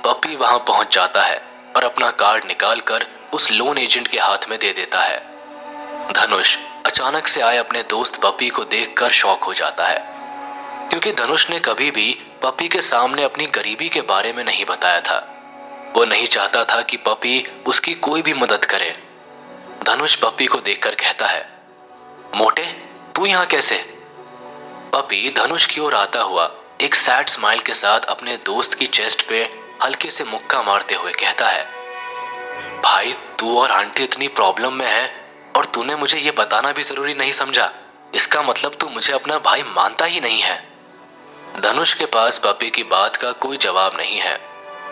पप्पी वहां पहुंच जाता है और अपना कार्ड निकालकर उस लोन एजेंट के हाथ में दे देता है। धनुष अचानक से आए अपने दोस्त पप्पी को देखकर शॉक हो जाता है, क्योंकि धनुष ने कभी भी पप्पी के सामने अपनी गरीबी के बारे में नहीं बताया था। वो नहीं चाहता था कि पप्पी उसकी कोई भी मदद करे। धनुष पप्पी को देखकर कहता है, मोटे तू यहाँ कैसे? पप्पी धनुष की ओर आता हुआ एक सैड स्माइल के साथ अपने दोस्त की चेस्ट पे हल्के से मुक्का मारते हुए कहता है, भाई तू और आंटी इतनी प्रॉब्लम में है और तूने मुझे ये बताना भी जरूरी नहीं समझा। इसका मतलब तू मुझे अपना भाई मानता ही नहीं है। धनुष के पास पप्पी की बात का कोई जवाब नहीं है।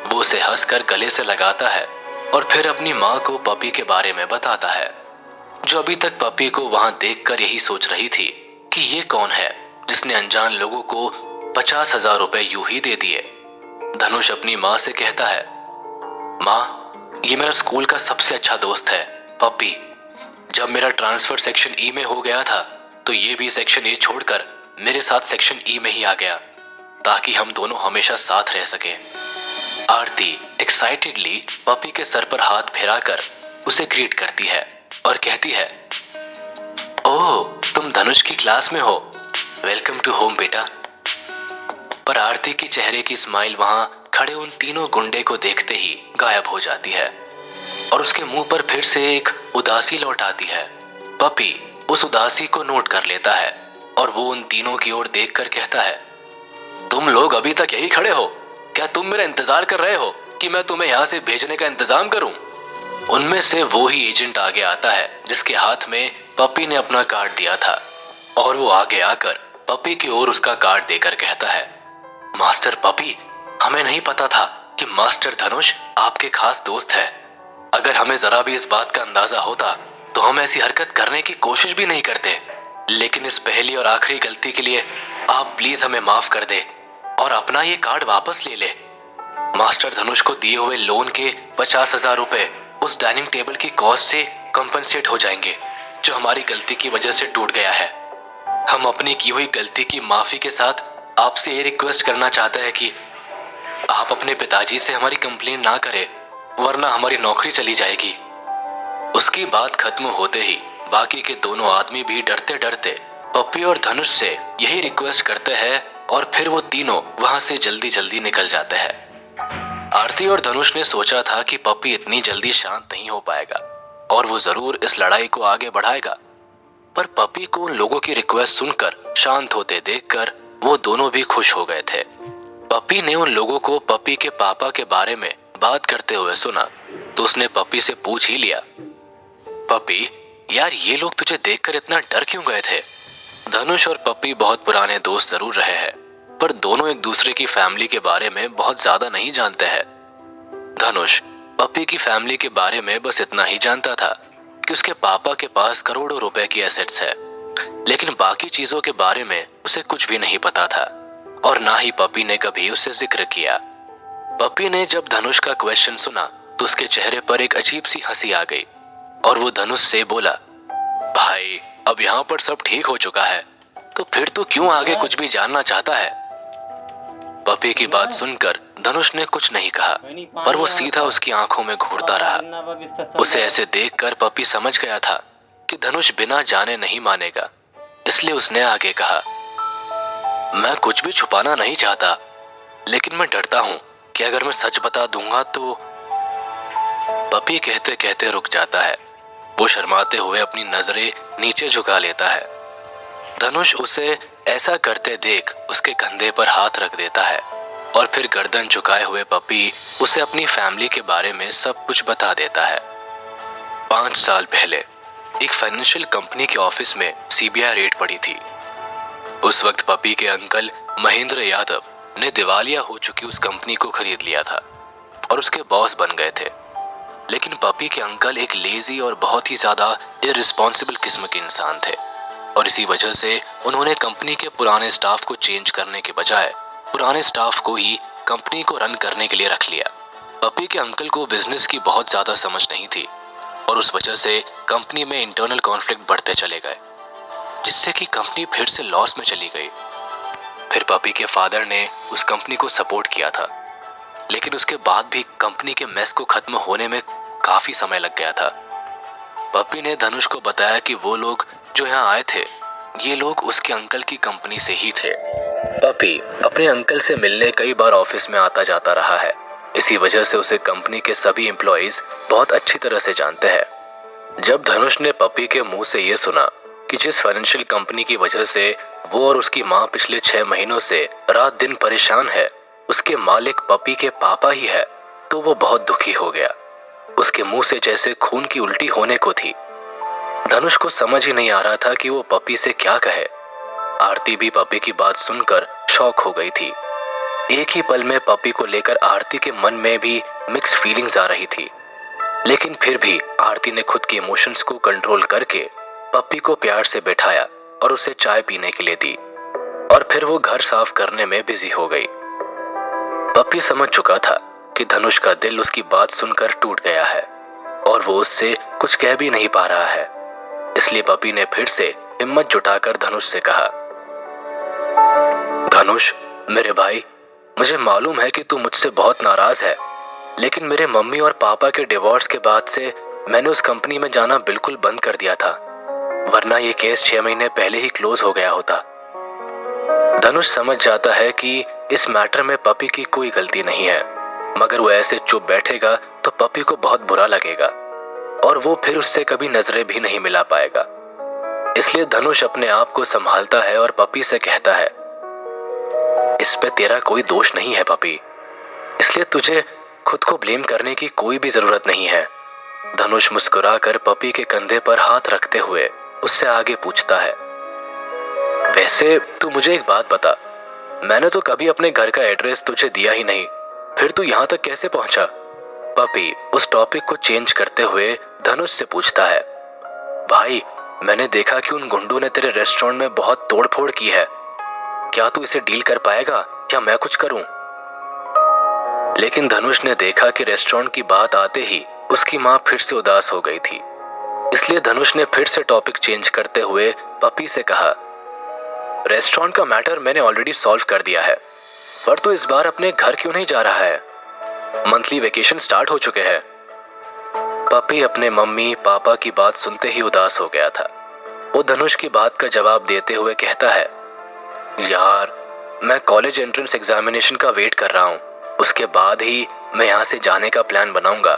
वो उसे हंसकर गले से लगाता है और फिर अपनी माँ को पप्पी के बारे में बताता है, जो अभी तक पप्पी को वहां देखकर यही सोच रही थी कि ये कौन है जिसने अनजान लोगों को 50,000 रुपए यूं ही दे दिए। धनुष अपनी माँ से कहता है, माँ ये मेरा स्कूल का सबसे अच्छा दोस्त है पप्पी। जब मेरा ट्रांसफर सेक्शन ई में हो गया था तो ये भी सेक्शन ए छोड़कर मेरे साथ सेक्शन ई में ही आ गया, ताकि हम दोनों हमेशा साथ रह सके। आरती एक्साइटेडली पप्पी के सर पर हाथ फेराकर उसे ग्रीट करती है और कहती है, ओह तुम धनुष की क्लास में हो, वेलकम टू होम बेटा। पर आरती की चेहरे की स्माइल वहां खड़े उन तीनों गुंडे को देखते ही गायब हो जाती है और उसके मुंह पर फिर से एक उदासी लौट आती है। पप्पी उस उदासी को नोट कर लेता है और वो उन तीनों की ओर देखकर कहता है, तुम लोग अभी तक यही खड़े हो? क्या तुम मेरा इंतजार कर रहे हो कि मैं तुम्हें यहाँ से भेजने का इंतजाम करूं? उनमें से वो ही एजेंट आगे आता है जिसके हाथ में पप्पी ने अपना कार्ड दिया था, और वो आगे आकर पप्पी की ओर उसका कार्ड देकर कहता है, मास्टर पप्पी, हमें नहीं पता था कि मास्टर धनुष आपके खास दोस्त है। अगर हमें जरा भी इस बात का अंदाजा होता तो हम ऐसी हरकत करने की कोशिश भी नहीं करते, लेकिन इस पहली और आखिरी गलती के लिए आप प्लीज हमें माफ कर दे और अपना ये कार्ड वापस ले ले। मास्टर धनुष को दिए हुए लोन के 50,000 रुपए उस डाइनिंग टेबल की कॉस्ट से कंपनसेट हो जाएंगे जो हमारी गलती की वजह से टूट गया है। हम अपनी की हुई गलती की माफी के साथ आपसे ये रिक्वेस्ट करना चाहते हैं कि आप अपने पिताजी से हमारी कंप्लेन ना करें, वरना हमारी नौकरी चली जाएगी। उसकी बात खत्म होते ही बाकी के दोनों आदमी भी डरते डरते पप्पी और धनुष से यही रिक्वेस्ट करते हैं और फिर वो तीनों वहां से जल्दी जल्दी निकल जाते हैं। आरती और धनुष ने सोचा था कि पप्पी इतनी जल्दी शांत नहीं हो पाएगा और वो जरूर इस लड़ाई को आगे बढ़ाएगा, पर पप्पी को उन लोगों की रिक्वेस्ट सुनकर शांत होते देखकर वो दोनों भी खुश हो गए थे। पप्पी ने उन लोगों को पप्पी के पापा के बारे में बात करते हुए सुना तो उसने पप्पी से पूछ ही लिया, पप्पी यार ये लोग तुझे देखकर इतना डर क्यों गए थे? धनुष और पप्पी बहुत पुराने दोस्त जरूर रहे हैं, पर दोनों एक दूसरे की फैमिली के बारे में बहुत ज्यादा नहीं जानते हैं। धनुष पप्पी की फैमिली के बारे में बस इतना ही जानता था कि उसके पापा के पास करोड़ों रुपए की एसेट्स है, लेकिन बाकी चीजों के बारे में उसे कुछ भी नहीं पता था और ना ही पप्पी ने कभी उससे जिक्र किया। पप्पी ने जब धनुष का क्वेश्चन सुना तो उसके चेहरे पर एक अजीब सी हंसी आ गई और वो धनुष से बोला, भाई अब यहाँ पर सब ठीक हो चुका है तो फिर तू क्यों आगे कुछ भी जानना चाहता है? पप्पी की बात सुनकर धनुष ने कुछ नहीं कहा, पर वो सीधा उसकी आंखों में घूरता रहा। उसे ऐसे देखकर पप्पी समझ गया था कि धनुष बिना जाने नहीं मानेगा, इसलिए उसने आगे कहा, मैं कुछ भी छुपाना नहीं चाहता, लेकिन मैं डरता हूँ कि अगर मैं सच बता दूंगा तो। पप्पी कहते कहते रुक जाता है। वो शर्माते हुए अपनी नजरें नीचे झुका लेता है। धनुष उसे ऐसा करते देख उसके कंधे पर हाथ रख देता है और फिर गर्दन झुकाए हुए पप्पी उसे अपनी फैमिली के बारे में सब कुछ बता देता है। 5 साल पहले एक फाइनेंशियल कंपनी के ऑफिस में सीबीआई रेड पड़ी थी। उस वक्त पप्पी के अंकल महेंद्र यादव ने दिवालिया हो चुकी उस कंपनी को खरीद लिया था और उसके बॉस बन गए थे। लेकिन पप्पी के अंकल एक लेजी और बहुत ही ज्यादा इररिस्पॉन्सिबल किस्म के इंसान थे और इसी वजह से उन्होंने कंपनी के पुराने स्टाफ को चेंज करने के बजाय पुराने स्टाफ को ही कंपनी को रन करने के लिए रख लिया। पप्पी के अंकल को बिजनेस की बहुत ज्यादा समझ नहीं थी और उस वजह से कंपनी में इंटरनल कॉन्फ्लिक्ट बढ़ते चले गए, जिससे कि कंपनी फिर से लॉस में चली गई। फिर पप्पी के फादर ने उस कंपनी को सपोर्ट किया था, लेकिन उसके बाद भी कंपनी के मेस को खत्म होने में काफी समय लग गया था। पप्पी ने धनुष को बताया कि वो लोग जो यहाँ आए थे, ये लोग उसके अंकल की कंपनी से ही थे। पप्पी अपने अंकल से मिलने कई बार ऑफिस में आता जाता रहा है, इसी वजह से उसे कंपनी के सभी एम्प्लॉइज बहुत अच्छी तरह से जानते हैं। जब धनुष ने पप्पी के मुंह से ये सुना कि जिस फाइनेंशियल कंपनी की वजह से वो और उसकी माँ पिछले 6 महीनों से रात दिन परेशान है, उसके मालिक पप्पी के पापा ही है, तो वो बहुत दुखी हो गया। उसके मुंह से जैसे खून की उल्टी होने को थी। धनुष को समझ ही नहीं आ रहा था कि वो पप्पी से क्या कहे। आरती भी पप्पी की बात सुनकर शॉक हो गई थी। एक ही पल में पप्पी को लेकर आरती के मन में भी मिक्स फीलिंग्स आ रही थी, लेकिन फिर भी आरती ने खुद के इमोशंस को कंट्रोल करके पप्पी को प्यार से बैठाया और उसे चाय पीने के लिए दी, और फिर वो घर साफ करने में बिजी हो गई। पप्पी समझ चुका था कि धनुष का दिल उसकी बात सुनकर टूट गया है और वो उससे कुछ कह भी नहीं पा रहा है। इसलिए पप्पी ने फिर से हिम्मत जुटाकर धनुष से कहा, धनुष मेरे भाई, मुझे मालूम है कि तू मुझसे बहुत नाराज है, लेकिन मेरे मम्मी और पापा के डिवोर्स के बाद से मैंने उस कंपनी में जाना बिल्कुल बंद कर दिया था, वरना ये केस 6 महीने पहले ही क्लोज हो गया होता। धनुष समझ जाता है कि इस मैटर में पप्पी की कोई गलती नहीं है, मगर वो ऐसे चुप बैठेगा तो पप्पी को बहुत बुरा लगेगा और वो फिर उससे कभी नजरें भी नहीं मिला पाएगा। इसलिए धनुष अपने आप को संभालता है और पप्पी से कहता है, इस पे तेरा कोई दोष नहीं है पप्पी, इसलिए तुझे खुद को ब्लेम करने की कोई भी जरूरत नहीं है। धनुष मुस्कुराकर पप्पी के कंधे पर हाथ रखते हुए उससे आगे पूछता है, वैसे तू मुझे एक बात बता, मैंने तो कभी अपने घर का एड्रेस तुझे दिया ही नहीं, फिर तू यहाँ तक कैसे पहुंचा? पप्पी उस टॉपिक को चेंज करते हुए धनुष से पूछता है, भाई मैंने देखा कि उन गुंडों ने तेरे रेस्टोरेंट में बहुत तोड़फोड़ की है, क्या तू इसे डील कर पाएगा या मैं कुछ करूं? लेकिन धनुष ने देखा कि रेस्टोरेंट की बात आते ही उसकी माँ फिर से उदास हो गई थी, इसलिए धनुष ने फिर से टॉपिक चेंज करते हुए पप्पी से कहा, रेस्टोरेंट का मैटर मैंने ऑलरेडी सॉल्व कर दिया है, पर तू इस बार अपने घर क्यों नहीं जा रहा है? मंथली वेकेशन स्टार्ट हो चुके हैं। पप्पी अपने मम्मी पापा की बात सुनते ही उदास हो गया था। वो धनुष की बात का जवाब देते हुए कहता है, यार मैं कॉलेज एंट्रेंस एग्जामिनेशन का वेट कर रहा हूँ, उसके बाद ही मैं यहाँ से जाने का प्लान बनाऊंगा।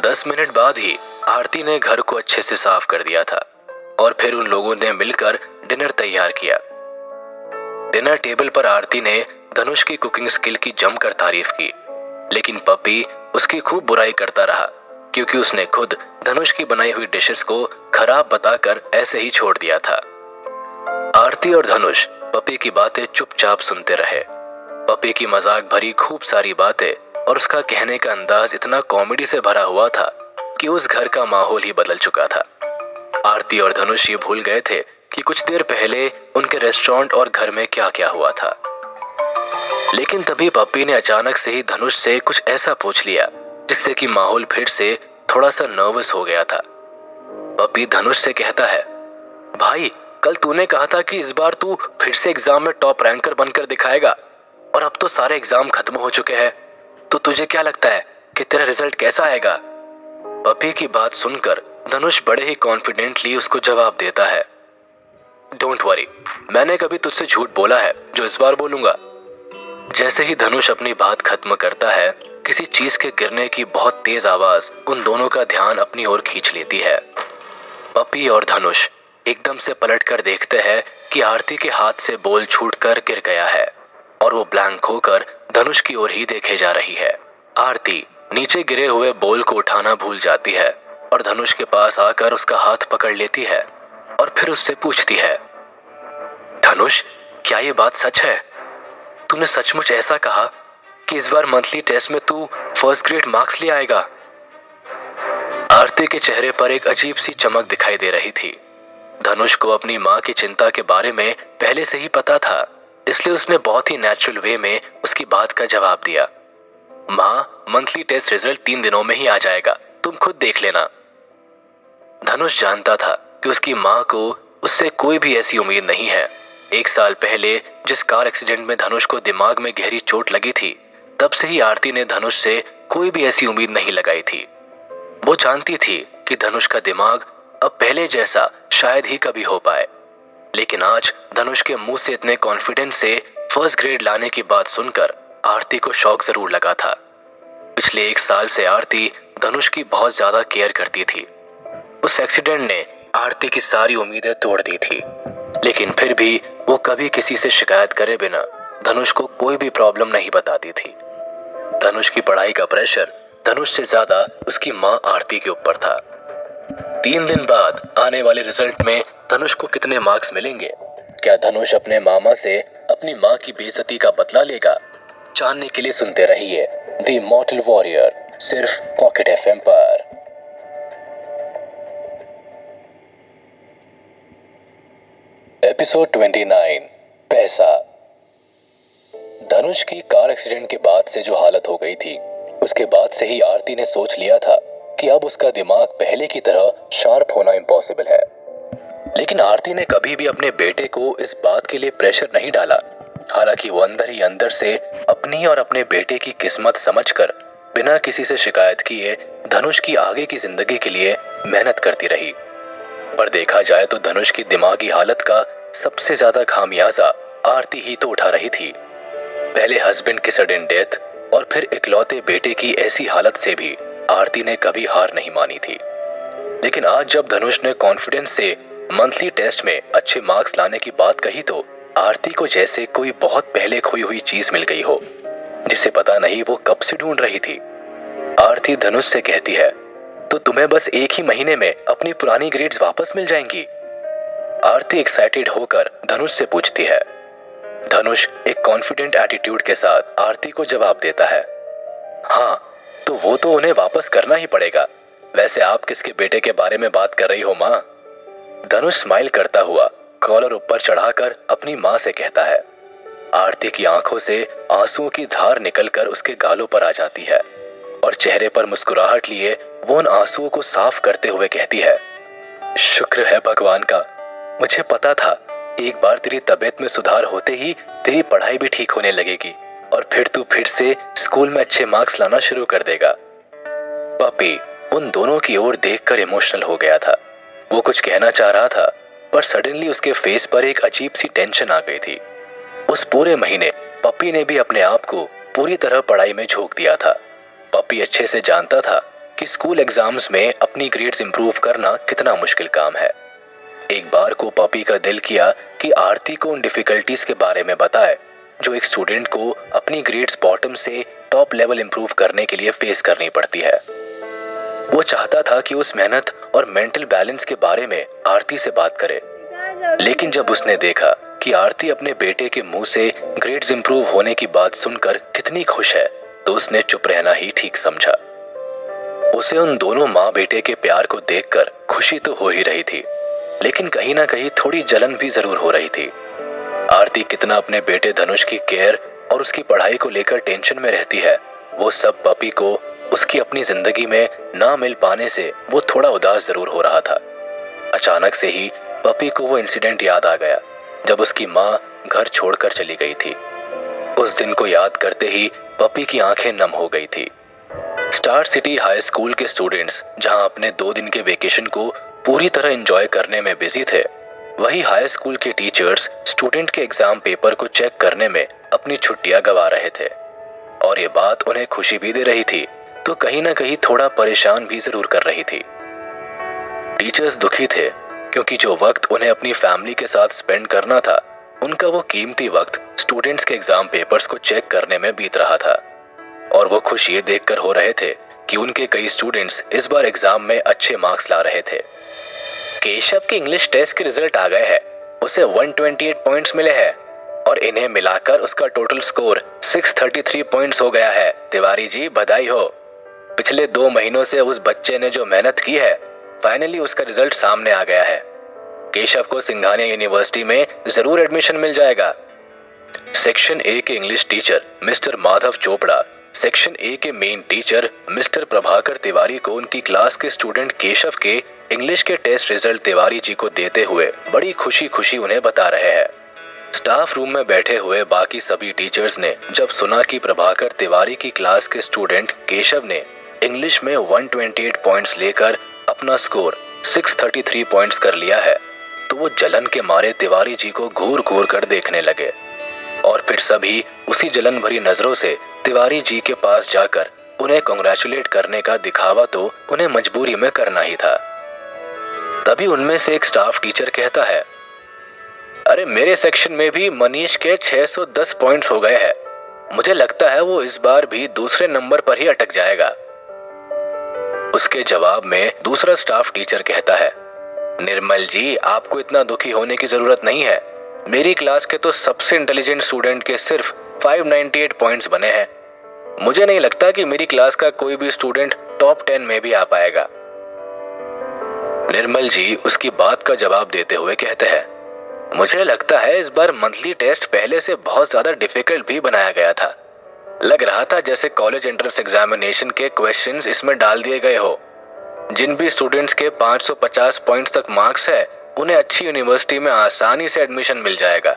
10 मिनट बाद ही आरती ने घर को अच्छे से साफ कर दिया था और फिर उन लोगों ने मिलकर डिनर तैयार किया। डिनर टेबल पर आरती ने धनुष की कुकिंग स्किल की जमकर तारीफ की, लेकिन पप्पी उसकी खूब बुराई करता रहा क्योंकि उसने खुद धनुष की बनाई हुई डिशेस को खराब बताकर ऐसे ही छोड़ दिया था। आरती और धनुष पप्पी की बातें चुपचाप सुनते रहे। पप्पी की मजाक भरी खूब सारी बातें और उसका कहने का अंदाज इतना कॉमेडी से भरा हुआ था कि उस घर का माहौल ही बदल चुका था। आरती और धनुष ये भूल गए थे कि कुछ देर पहले उनके रेस्टोरेंट और घर में क्या क्या हुआ था। लेकिन तभी पप्पी ने अचानक से ही धनुष से कुछ ऐसा पूछ लिया जिससे कि माहौल फिर से थोड़ा सा नर्वस हो गया था। पप्पी धनुष से कहता है, भाई कल तूने कहा था कि इस बार तू फिर से एग्जाम में टॉप रैंकर बनकर दिखाएगा, और अब तो सारे एग्जाम खत्म हो चुके हैं, तो तुझे क्या लगता है कि तेरा रिजल्ट कैसा आएगा? पप्पी की बात सुनकर धनुष बड़े ही कॉन्फिडेंटली उसको जवाब देता है, डोंट वरी, मैंने कभी तुझसे झूठ बोला है जो इस बार बोलूंगा। जैसे ही धनुष अपनी बात खत्म करता है, किसी चीज के गिरने की बहुत तेज आवाज उन दोनों का ध्यान अपनी ओर खींच लेती है। पप्पी और धनुष एकदम से पलटकर देखते हैं कि आरती के हाथ से बोल छूटकर गिर गया है और वो ब्लैंक होकर धनुष की ओर ही देखे जा रही है। आरती नीचे गिरे हुए बोल को उठाना भूल जाती है और धनुष के पास आकर उसका हाथ पकड़ लेती है और फिर उससे पूछती है, धनुष क्या ये बात सच है? तूने सचमुच ऐसा कहा कि इस बार मंथली टेस्ट में तू फर्स्ट ग्रेड मार्क्स ले आएगा? आरती के चेहरे पर एक अजीब सी चमक दिखाई दे रही थी। धनुष को अपनी माँ की चिंता के बारे में पहले से ही पता था, इसलिए उसने बहुत ही नेचुरल वे में उसकी बात का जवाब दिया। माँ, मंथली टेस्ट रिजल्ट 3 दिनों में ही आ जाएगा, तुम खुद देख लेना। धनुष जानता था कि उसकी माँ को उससे कोई भी ऐसी उम्मीद नहीं है। 1 साल पहले जिस कार एक्सीडेंट में धनुष को दिमाग में गहरी चोट लगी थी, तब से ही आरती ने धनुष से कोई भी ऐसी उम्मीद नहीं लगाई थी। वो जानती थी कि धनुष का दिमाग अब पहले जैसा शायद ही कभी हो पाए। लेकिन आज धनुष के मुंह से इतने कॉन्फिडेंस से फर्स्ट ग्रेड लाने की बात सुनकर आरती को शौक जरूर लगा था। पिछले 1 साल से आरती धनुष की बहुत ज्यादा केयर करती थी। उस एक्सीडेंट ने आरती की सारी उम्मीदें तोड़ दी थी, लेकिन फिर भी वो कभी किसी से शिकायत करे बिना धनुष को कोई भी प्रॉब्लम नहीं बताती थी। धनुष की पढ़ाई का प्रेशर धनुष से ज्यादा उसकी माँ आरती के ऊपर था। 3 दिन बाद आने वाले रिजल्ट में धनुष को कितने मार्क्स मिलेंगे? क्या धनुष अपने मामा से अपनी माँ की बेइज्जती का बदला लेगा? जानने के लिए सुनते रहिए द इमॉर्टल वॉरियर, सिर्फ पॉकेट एफएम पर। एपिसोड 29, पैसा। धनुष की कार एक्सीडेंट के बाद से जो हालत हो गई थी, उसके बाद से ही आरती ने सोच लिया था कि अब उसका दिमाग पहले की तरह शार्प होना इम्पॉसिबल है। लेकिन आरती ने कभी भी अपने बेटे को इस बात के लिए प्रेशर नहीं डाला। हालांकि वो अंदर ही अंदर से अपनी और अपने बेटे की किस्मत समझकर बिना किसी से शिकायत किए धनुष की आगे की जिंदगी के लिए मेहनत करती रही। पर देखा जाए तो धनुष की दिमागी हालत का सबसे ज्यादा खामियाजा आरती ही तो उठा रही थी। पहले हस्बैंड की सडन डेथ और फिर इकलौते बेटे की ऐसी हालत से भी आरती ने कभी हार नहीं मानी थी। लेकिन आज जब धनुष ने कॉन्फिडेंस से मंथली टेस्ट में अच्छे मार्क्स लाने की बात कही तो आरती को जैसे कोई बहुत पहले खोई हुई चीज मिल गई हो, जिसे पता नहीं वो कब से ढूंढ रही थी। आरती धनुष से कहती है, तो तुम्हें बस 1 ही महीने में अपनी पुरानी ग्रेड्स वापस मिल जाएंगी? आरती एक्साइटेड होकर धनुष से पूछती है। धनुष एक कॉन्फिडेंट एटीट्यूड के साथ आरती को जवाब देता है, हाँ, तो वो तो उन्हें वापस करना ही पड़ेगा। वैसे आप किसके बेटे के बारे में बात कर रही हो माँ? धनुष स्माइल करता हुआ कॉलर ऊपर चढ़ाकर अपनी माँ से कहता है। आरती की आंखों से आंसुओं की धार निकलकर उसके गालों पर आ जाती है और चेहरे पर मुस्कुराहट लिए वो उन आंसुओं को साफ करते हुए कहती है, शुक्र है भगवान का, मुझे पता था एक बार तेरी तबीयत में सुधार होते ही तेरी पढ़ाई भी ठीक होने लगेगी और फिर तू फिर से स्कूल में अच्छे मार्क्स लाना शुरू कर देगा। पपी उन दोनों की ओर देखकर इमोशनल हो गया था। वो कुछ कहना चाह रहा था, पर सडनली उसके फेस पर एक अजीब सी टेंशन आ गई थी। उस पूरे महीने पपी ने भी अपने आप को पूरी तरह पढ़ाई में झोंक दिया था। पपी अच्छे से जानता था कि स्कूल एग्जाम्स में अपनी ग्रेड्स इंप्रूव करना कितना मुश्किल काम है। एक बार को पपी का दिल किया कि आरती को उन डिफिकल्टीज के बारे में बताए जो एक स्टूडेंट को अपनी ग्रेड्स बॉटम से टॉप लेवल इंप्रूव करने के लिए फेस करनी पड़ती है। वो चाहता था कि उस मेहनत और मेंटल बैलेंस के बारे में आरती से बात करे, लेकिन जब उसने देखा कि आरती अपने बेटे के मुंह से ग्रेड्स इंप्रूव होने की बात सुनकर कितनी खुश है, तो उसने चुप रहना ही ठीक समझा। उसे उन दोनों माँ बेटे के प्यार को देखकर खुशी तो हो ही रही थी, लेकिन कहीं ना कहीं थोड़ी जलन भी जरूर हो रही थी। आरती कितना अपने बेटे धनुष की केयर और उसकी पढ़ाई को लेकर टेंशन में रहती है, वो सब पपी को उसकी अपनी जिंदगी में ना मिल पाने से वो थोड़ा उदास जरूर हो रहा था। अचानक से ही पपी को वो इंसिडेंट याद आ गया जब उसकी माँ घर छोड़कर चली गई थी। उस दिन को याद करते ही पपी की आंखें नम हो गई थी। स्टार सिटी हाई स्कूल के स्टूडेंट्स जहां अपने 2 दिन के वेकेशन को पूरी तरह एंजॉय करने में बिजी थे, वही हाई स्कूल के टीचर्स स्टूडेंट के एग्जाम पेपर को चेक करने में अपनी छुट्टियां गवा रहे थे। और ये बात उन्हें खुशी भी दे रही थी, तो कहीं ना कहीं थोड़ा परेशान भी जरूर कर रही थी। टीचर्स दुखी थे क्योंकि जो वक्त उन्हें अपनी फैमिली के साथ स्पेंड करना था, उनका वो कीमती वक्त स्टूडेंट्स के एग्जाम पेपर्स को चेक करने में बीत रहा था। और वो खुश ये देखकर हो रहे थे कि उनके कई स्टूडेंट्स इस बार एग्जाम में अच्छे मार्क्स ला रहे थे। केशव के इंग्लिश टेस्ट के रिजल्ट आ गए हैं, उसे 128 पॉइंट्स मिले हैं और इन्हें मिलाकर उसका टोटल स्कोर 633 पॉइंट्स हो गया है। तिवारी जी बधाई हो। पिछले 2 महीनों से उस बच्चे ने जो मेहनत की है, फाइनली उसका रिजल्ट सामने आ गया है। केशव को सिंघानिया यूनिवर्सिटी में जरूर एडमिशन मिल जाएगा। सेक्शन ए के English teacher mister Madhav Chopra section A के main teacher mister Prabhakar Tiwari को उनकी क्लास के स्टूडेंट केशव के इंग्लिश के टेस्ट रिजल्ट तिवारी जी को देते हुए बड़ी खुशी खुशी उन्हें बता रहे हैं। स्टाफ रूम में बैठे हुए बाकी सभी टीचर्स ने जब सुना कि प्रभाकर तिवारी की क्लास के स्टूडेंट केशव ने इंग्लिश में 128 पॉइंट्स लेकर अपना स्कोर 633 पॉइंट्स कर लिया है, तो वो जलन के मारे तिवारी जी को घूर घूर कर देखने लगे और फिर सभी उसी जलन भरी नजरों से तिवारी जी के पास जाकर उन्हें कांग्रेचुलेट करने का दिखावा तो उन्हें मजबूरी में करना ही था। तभी उनमें से एक स्टाफ टीचर कहता है, अरे मेरे सेक्शन में भी मनीष के 610 पॉइंट्स हो गए हैं, मुझे लगता है वो इस बार भी दूसरे नंबर पर ही अटक जाएगा। उसके जवाब में दूसरा स्टाफ टीचर कहता है, निर्मल जी आपको इतना दुखी होने की जरूरत नहीं है, मेरी क्लास के तो सबसे इंटेलिजेंट स्टूडेंट के सिर्फ 598 पॉइंट्स बने हैं। मुझे नहीं लगता कि मेरी क्लास का कोई भी स्टूडेंट टॉप 10 में भी आ पाएगा। निर्मल जी उसकी बात का जवाब देते हुए कहते हैं, मुझे लगता है इस बार मंथली टेस्ट पहले से बहुत ज्यादा डिफिकल्ट भी बनाया गया था। लग रहा था जैसे कॉलेज एंट्रेंस एग्जामिनेशन के क्वेश्चंस इसमें डाल दिए गए हो। जिन भी स्टूडेंट्स के 550 पॉइंट्स तक मार्क्स है उन्हें अच्छी यूनिवर्सिटी में आसानी से एडमिशन मिल जाएगा।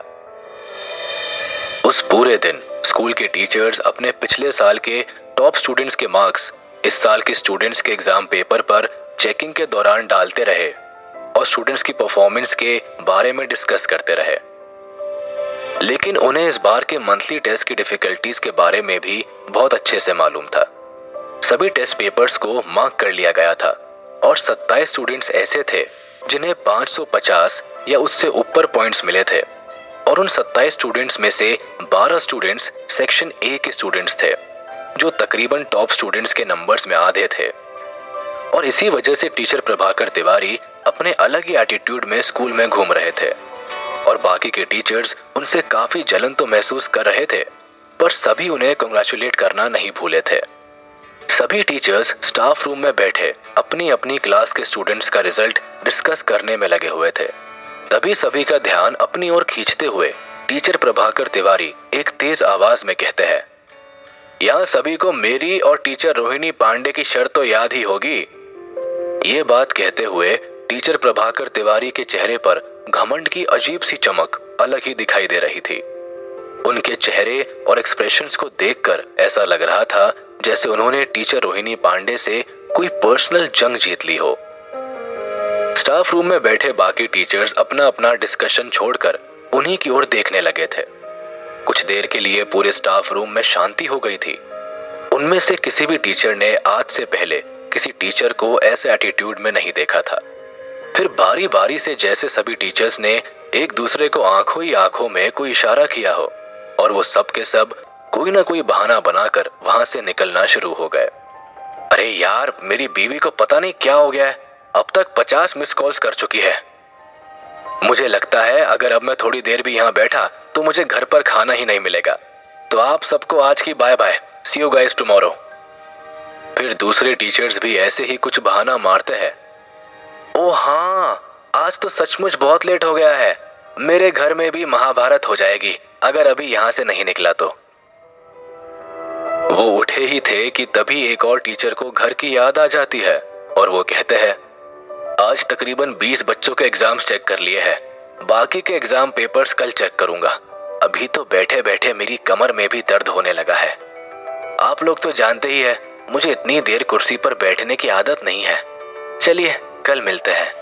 उस पूरे दिन स्कूल के टीचर्स अपने पिछले साल के टॉप स्टूडेंट्स के मार्क्स इस साल के स्टूडेंट्स के एग्जाम पेपर पर चेकिंग के दौरान डालते रहे और स्टूडेंट्स की परफॉर्मेंस के बारे में डिस्कस करते रहे। लेकिन उन्हें इस बार के मंथली टेस्ट की डिफिकल्टीज के बारे में भी बहुत अच्छे से मालूम था। सभी टेस्ट पेपर्स को मार्क कर लिया गया था और 27 स्टूडेंट्स ऐसे थे जिन्हें 550 या उससे ऊपर पॉइंट्स मिले थे और उन 27 स्टूडेंट्स में से 12 स्टूडेंट्स सेक्शन ए के स्टूडेंट्स थे जो तकरीबन टॉप स्टूडेंट्स के नंबर्स में आधे थे। और इसी वजह से टीचर प्रभाकर तिवारी अपने अलग ही एटीट्यूड में स्कूल में घूम रहे थे और बाकी के टीचर्स उनसे काफी जलन तो महसूस कर रहे थे, पर सभी उन्हें कांग्रेचुलेट करना नहीं भूले थे। सभी टीचर्स स्टाफ रूम में बैठे अपनी अपनी क्लास के स्टूडेंट्स का रिजल्ट डिस्कस करने में लगे हुए थे। तभी सभी का ध्यान अपनी ओर खींचते हुए टीचर प्रभाकर तिवारी एक तेज आवाज में कहते हैं, यहाँ सभी को मेरी और टीचर रोहिणी पांडे की शर्त तो याद ही होगी। ये बात कहते हुए टीचर प्रभाकर तिवारी के चेहरे पर घमंड की अजीब सी चमक अलग ही दिखाई दे रही थी। उनके चेहरे और एक्सप्रेशंस को देखकर ऐसा लग रहा था जैसे उन्होंने टीचर रोहिणी पांडे से कोई पर्सनल जंग जीत ली हो। स्टाफ रूम में बैठे बाकी टीचर्स अपना अपना डिस्कशन छोड़कर उन्हीं की ओर देखने लगे थे। कुछ देर के लिए पूरे स्टाफ रूम में शांति हो गई थी। उनमें से किसी भी टीचर ने आज से पहले किसी टीचर को ऐसे एटीट्यूड में नहीं देखा था। फिर बारी बारी से जैसे सभी टीचर्स ने एक दूसरे को आंखों ही आंखों में कोई इशारा किया हो और वो सब के सब कोई ना कोई बहाना बनाकर वहां से निकलना शुरू हो गए। अरे यार, मेरी बीवी को पता नहीं क्या हो गया है, अब तक 50 मिस कॉल्स कर चुकी है। मुझे लगता है अगर अब मैं थोड़ी देर भी यहाँ बैठा तो मुझे घर पर खाना ही नहीं मिलेगा। तो आप सबको आज की bye bye, see you guys tomorrow. फिर दूसरे टीचर्स भी ऐसे ही कुछ बहाना मारते हैं। ओ हाँ, आज तो सचमुच बहुत लेट हो गया है, मेरे घर में भी महाभारत हो जाएगी अगर अभी यहाँ से नहीं निकला तो। वो उठे ही थे कि तभी एक और टीचर को घर की याद आ जाती है और वो कहते हैं, आज तकरीबन 20 बच्चों के एग्जाम्स चेक कर लिए हैं, बाकी के एग्जाम पेपर्स कल चेक करूंगा। अभी तो बैठे बैठे मेरी कमर में भी दर्द होने लगा है। आप लोग तो जानते ही है मुझे इतनी देर कुर्सी पर बैठने की आदत नहीं है। चलिए कल मिलते हैं।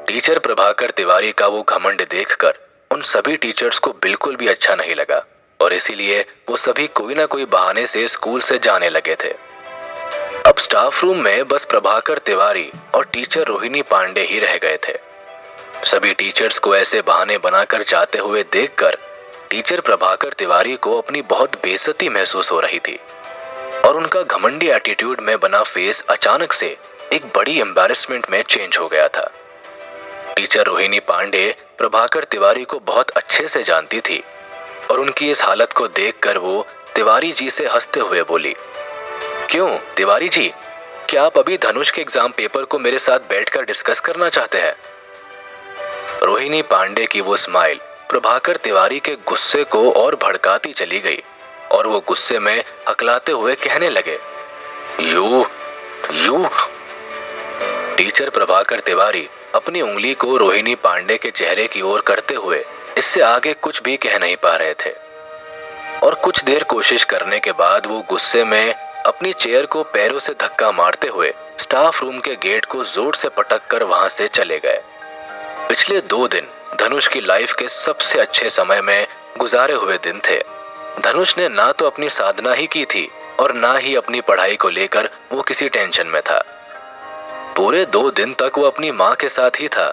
टीचर प्रभाकर तिवारी का वो घमंड देखकर उन सभी टीचर्स को बिल्कुल भी अच्छा नहीं लगा और इसीलिए वो सभी कोई ना कोई बहाने से स्कूल से जाने लगे थे। अब स्टाफ रूम में बस प्रभाकर तिवारी और टीचर रोहिणी पांडे ही रह गए थे। सभी टीचर्स को ऐसे बहाने बनाकर जाते हुए देखकर टीचर प्रभाकर तिवारी को अपनी बहुत बेइज्जती महसूस हो रही थी और उनका घमंडी एटीट्यूड में बना फेस अचानक से एक बड़ी एम्बैरेसमेंट में चेंज हो गया था। टीचर रोहिणी पांडे प्रभाकर तिवारी को बहुत अच्छे से जानती थी और उनकी इस हालत को देखकर वो तिवारी जी से हंसते हुए बोली, क्यों तिवारी जी, क्या आप अभी धनुष के एग्जाम पेपर को मेरे साथ बैठकर डिस्कस करना चाहते हैं? रोहिणी पांडे की वो स्माइल प्रभाकर तिवारी के गुस्से को और भड़काती चली गई और वो गुस्से में हकलाते हुए कहने लगे, you you. Teacher Prabhakar Tiwari अपनी उंगली को रोहिणी पांडे के चेहरे की ओर करते हुए इससे आगे कुछ भी कह नहीं पा रहे थे और कुछ देर कोशिश करने के बाद वो गुस्से में अपनी चेयर को पैरों से धक्का मारते हुए स्टाफ रूम के गेट को जोर से पटक कर वहां से चले गए। पिछले 2 दिन धनुष की लाइफ के सबसे अच्छे समय में गुजारे हुए दिन थे। धनुष ने ना तो अपनी साधना ही की थी और ना ही अपनी पढ़ाई को लेकर वो किसी टेंशन में था। पूरे 2 दिन तक वो अपनी माँ के साथ ही था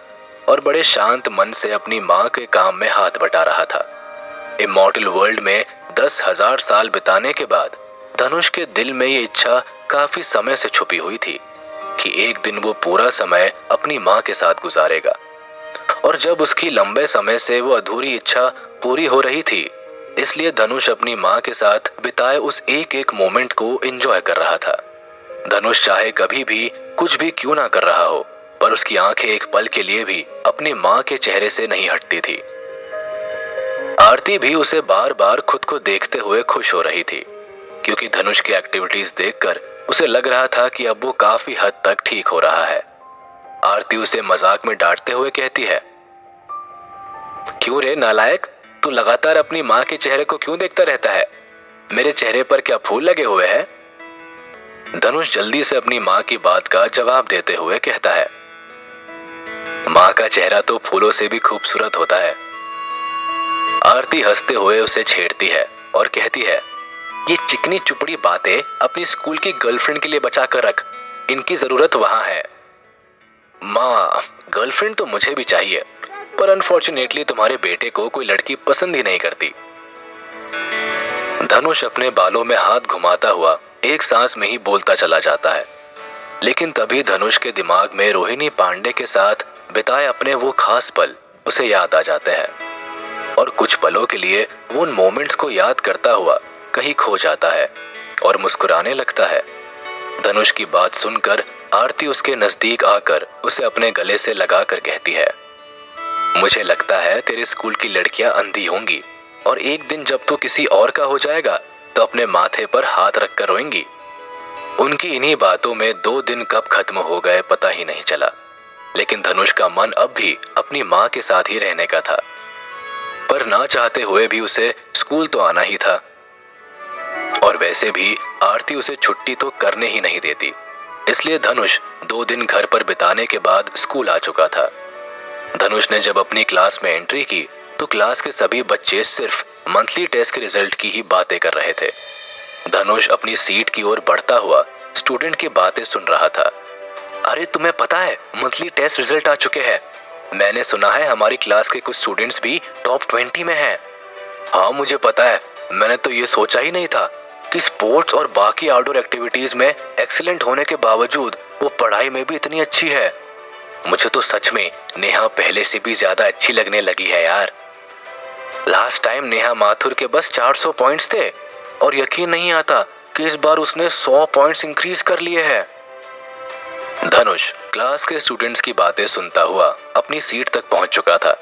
और बड़े शांत मन से अपनी माँ के काम में हाथ बटा रहा था। इमॉर्टल वर्ल्ड में 10,000 साल बिताने के बाद धनुष के दिल में ये इच्छा काफी समय से छुपी हुई थी कि एक दिन वो पूरा समय अपनी माँ के साथ गुजारेगा। और जब उसकी लंबे समय से वो अधूरी इच्छा पूरी हो रही थी, इसलिए धनुष अपनी माँ के साथ बिताए उस एक एक मोमेंट को एंजॉय कर रहा था। धनुष चाहे कभी भी कुछ भी क्यों ना कर रहा हो, पर उसकी आंखें एक पल के लिए भी अपनी माँ के चेहरे से नहीं हटती थी। आरती भी उसे बार बार खुद को देखते हुए खुश हो रही थी, क्योंकि धनुष की एक्टिविटीज देखकर उसे लग रहा था कि अब वो काफी हद तक ठीक हो रहा है। आरती उसे मजाक में डांटते हुए कहती है, क्यों रे नालायक, तू लगातार अपनी माँ के चेहरे को क्यों देखता रहता है? मेरे चेहरे पर क्या फूल लगे हुए हैं? धनुष जल्दी से अपनी माँ की बात का जवाब देते हुए कहता है, माँ का चेहरा तो फूलों से भी खूबसूरत होता है। आरती हंसते हुए उसे छेड़ती है और कहती है, ये चिकनी चुपड़ी बातें अपनी स्कूल की गर्लफ्रेंड के लिए बचा कर रख, इनकी जरूरत वहां है। माँ, गर्लफ्रेंड तो मुझे भी चाहिए, पर अनफॉर्चुनेटली तुम्हारे बेटे को कोई लड़की पसंद ही नहीं करती। धनुष अपने बालों में हाथ घुमाता हुआ एक सांस में ही बोलता चला जाता है, लेकिन तभी धनुष के दिमाग में रोहिणी पांडे के साथ बिताए अपने वो खास पल उसे याद आ जाते हैं और कुछ पलों के लिए वो उन मोमेंट्स को याद करता हुआ कहीं खो जाता है और मुस्कुराने लगता है। धनुष की बात सुनकर आरती उसके नजदीक आकर उसे अपने गले से लगाकर कहती है, मुझे लगता है तेरे स्कूल की लड़कियां अंधी होंगी और एक दिन जब तू किसी और का हो जाएगा तो अपने माथे पर हाथ रखकर रोएंगी। उनकी इन्हीं बातों में 2 दिन कब खत्म हो गए पता ही नहीं चला, लेकिन धनुष का मन अब भी अपनी माँ के साथ ही रहने का था, पर ना चाहते हुए भी उसे स्कूल तो आना ही था। और वैसे भी आरती उसे छुट्टी तो करने ही नहीं देती, इसलिए धनुष 2 दिन घर पर बिताने के बाद स्कूल आ चुका था। धनुष ने जब अपनी क्लास में एंट्री की तो क्लास के सभी बच्चे सिर्फ मंथली टेस्ट के रिजल्ट की ही बातें कर रहे थे। धनुष अपनी सीट की ओर बढ़ता हुआ स्टूडेंट की बातें सुन रहा था। अरे तुम्हें पता है, मंथली टेस्ट रिजल्ट आ चुके हैं। मैंने सुना है हमारी क्लास के कुछ स्टूडेंट्स भी टॉप 20 में हैं। हाँ मुझे पता है, मैंने तो ये सोचा ही नहीं था कि स्पोर्ट्स और बाकी आउटडोर एक्टिविटीज में एक्सीलेंट होने के बावजूद वो पढ़ाई में भी इतनी अच्छी है। मुझे तो सच में नेहा पहले से भी ज्यादा अच्छी लगने लगी है यार। लास्ट टाइम नेहा माथुर के बस 400 पॉइंट्स थे और यकीन नहीं आता कि इस बार उसने 100 पॉइंट्स इंक्रीज कर लिए हैं। धनुष क्लास के स्टूडेंट्स की बातें सुनता हुआ अपनी सीट तक पहुंच चुका था।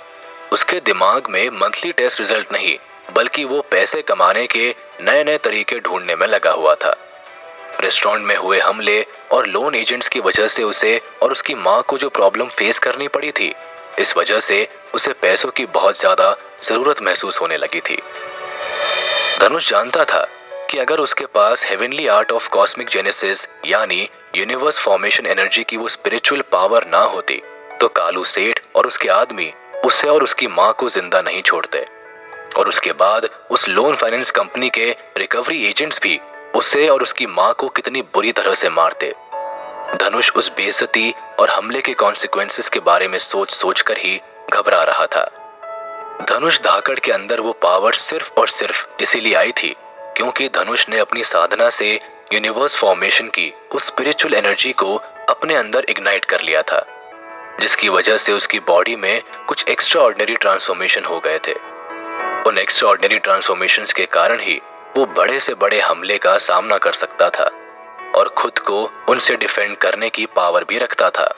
उसके दिमाग में मंथली टेस्ट रिजल्ट नहीं, बल्कि वो पैसे कमाने के नए नए तरीके ढूंढने में लगा हुआ था। रेस्टोरेंट में हुए हमले और लोन एजेंट्स की वजह से उसे और उसकी माँ को जो प्रॉब्लम फेस करनी पड़ी थी, इस वजह से उसे पैसों की बहुत ज्यादा जरूरत महसूस होने लगी थी। धनुष जानता था कि अगर उसके पास heavenly art of cosmic genesis यानी यूनिवर्स फॉर्मेशन एनर्जी की वो स्पिरिचुअल पावर ना होती तो कालू सेठ और उसके आदमी उसे और उसकी माँ को जिंदा नहीं छोड़ते, और उसके बाद उस लोन फाइनेंस कंपनी के रिकवरी एजेंट्स भी उसे और उसकी माँ को कितनी बुरी तरह से मारते। धनुष उस बेइज्जती और हमले के कॉन्सिक्वेंसेस के बारे में सोच सोच कर ही घबरा रहा था। धनुष धाकड़ के अंदर वो पावर सिर्फ और सिर्फ इसीलिए आई थी क्योंकि धनुष ने अपनी साधना से यूनिवर्स फॉर्मेशन की उस स्पिरिचुअल एनर्जी को अपने अंदर इग्नाइट कर लिया था, जिसकी वजह से उसकी बॉडी में कुछ एक्स्ट्रा ऑर्डिनरी ट्रांसफॉर्मेशन हो गए थे। उन एक्स्ट्रा ऑर्डिनरी ट्रांसफॉर्मेशंस के कारण ही वो बड़े से बड़े हमले का सामना कर सकता था और खुद को उनसे डिफेंड करने की पावर भी रखता था।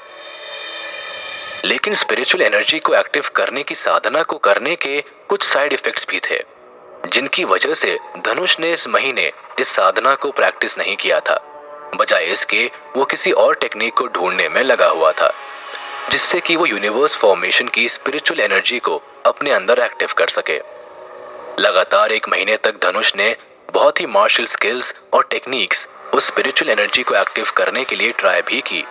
लेकिन स्पिरिचुअल एनर्जी को एक्टिव करने की साधना को करने के कुछ साइड इफेक्ट्स भी थे, जिनकी वजह से धनुष ने इस महीने इस साधना को प्रैक्टिस नहीं किया था। बजाय इसके वो किसी और टेक्निक को ढूंढने में लगा हुआ था, जिससे कि वो यूनिवर्स फॉर्मेशन की स्पिरिचुअल एनर्जी को अपने अंदर एक्टिव कर सके। लगातार 1 महीने तक धनुष ने बहुत ही मार्शल स्किल्स और टेक्निक्स उस स्पिरिचुअल एनर्जी को एक्टिव करने के लिए ट्राई भी की,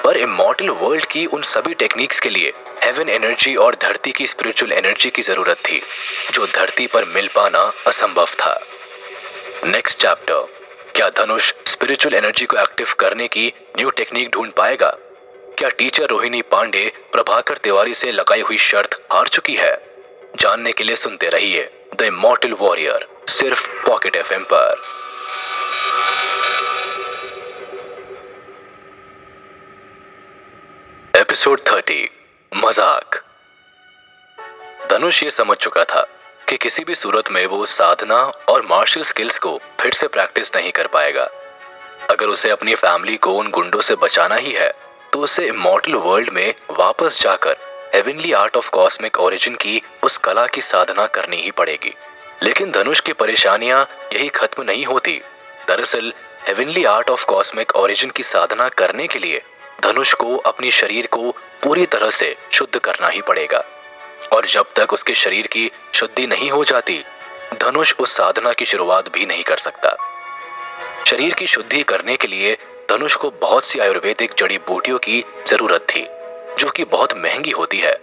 पर इमॉर्टल वर्ल्ड की उन सभी टेक्निक्स के लिए हेवन एनर्जी और धरती की स्पिरिचुअल एनर्जी की जरूरत थी, जो धरती पर मिल पाना असंभव था। नेक्स्ट चैप्टर, क्या धनुष स्पिरिचुअल एनर्जी को एक्टिव करने की न्यू टेक्निक ढूंढ पाएगा? क्या टीचर रोहिणी पांडे प्रभाकर तिवारी से लगाई हुई शर्त हार चुकी है? जानने के लिए सुनते रहिए द इमॉर्टल वॉरियर, सिर्फ पॉकेट एफएम पर। एपिसोड 30, मजाक। धनुष ये समझ चुका था कि किसी भी सूरत में वो साधना और मार्शल स्किल्स को फिर से प्रैक्टिस नहीं कर पाएगा। अगर उसे अपनी फैमिली को उन गुंडों से बचाना ही है तो उसे इमॉर्टल वर्ल्ड में वापस जाकर heavenly art of cosmic origin की उस कला की साधना करनी ही पड़ेगी। लेकिन धनुष की परेशानियां यही खत्म नहीं होती। दरअसल heavenly art of cosmic origin की साधना करने के लिए धनुष को अपने शरीर को पूरी तरह से शुद्ध करना ही पड़ेगा, और जब तक उसके शरीर की शुद्धि नहीं हो जाती, धनुष उस साधना की शुरुआत भी नहीं कर सकता। शरीर की शुद्धि करने के लिए धनुष को बहुत सी आयुर्वेदिक जड़ी बूटियों की जरूरत थी, जो कि बहुत महंगी होती है,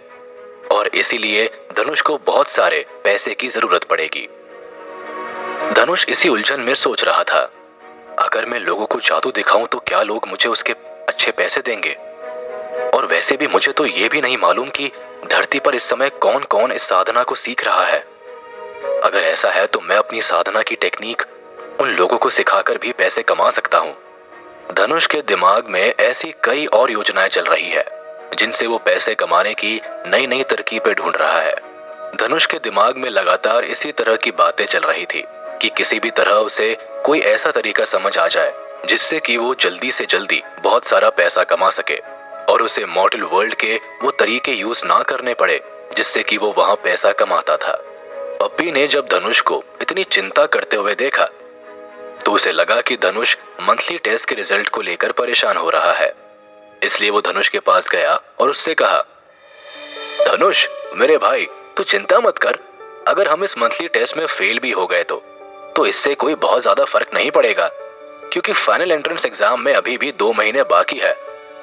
और इसीलिए धनुष को बहुत सारे पैसे की जरूरत पड़ेगी। धनुष इसी उलझन में सोच रहा था, अगर मैं लोगों को जादू दिखाऊं तो क्या लोग मुझे उसके अच्छे पैसे देंगे? और वैसे भी मुझे तो ये भी नहीं मालूम कि धरती पर इस समय कौन कौन इस साधना को सीख रहा है। अगर ऐसा है तो मैं अपनी साधना की टेक्निक उन लोगों को सिखाकर भी पैसे कमा सकता हूँ। धनुष के दिमाग में ऐसी कई और योजनाएं चल रही है, जिनसे वो पैसे कमाने की नई नई तरकीबें ढूंढ रहा है। धनुष के दिमाग में लगातार इसी तरह की बातें चल रही थी कि किसी भी तरह उसे कोई ऐसा तरीका समझ आ जाए जिससे कि वो जल्दी से जल्दी बहुत सारा पैसा कमा सके, और उसे मॉडल वर्ल्ड के वो तरीके यूज ना करने पड़े जिससे कि वो वहां पैसा कमाता था। पप्पी ने जब धनुष को इतनी चिंता करते हुए देखा तो उसे लगा कि धनुष मंथली टेस्ट के रिजल्ट को लेकर परेशान हो रहा है। इसलिए वो धनुष के पास गया और उससे कहा, धनुष मेरे भाई, तू चिंता मत कर। अगर हम इस मंथली टेस्ट में फेल भी हो गए तो इससे कोई बहुत ज्यादा फर्क नहीं पड़ेगा, क्योंकि फाइनल एंट्रेंस एग्जाम में अभी भी 2 महीने बाकी है,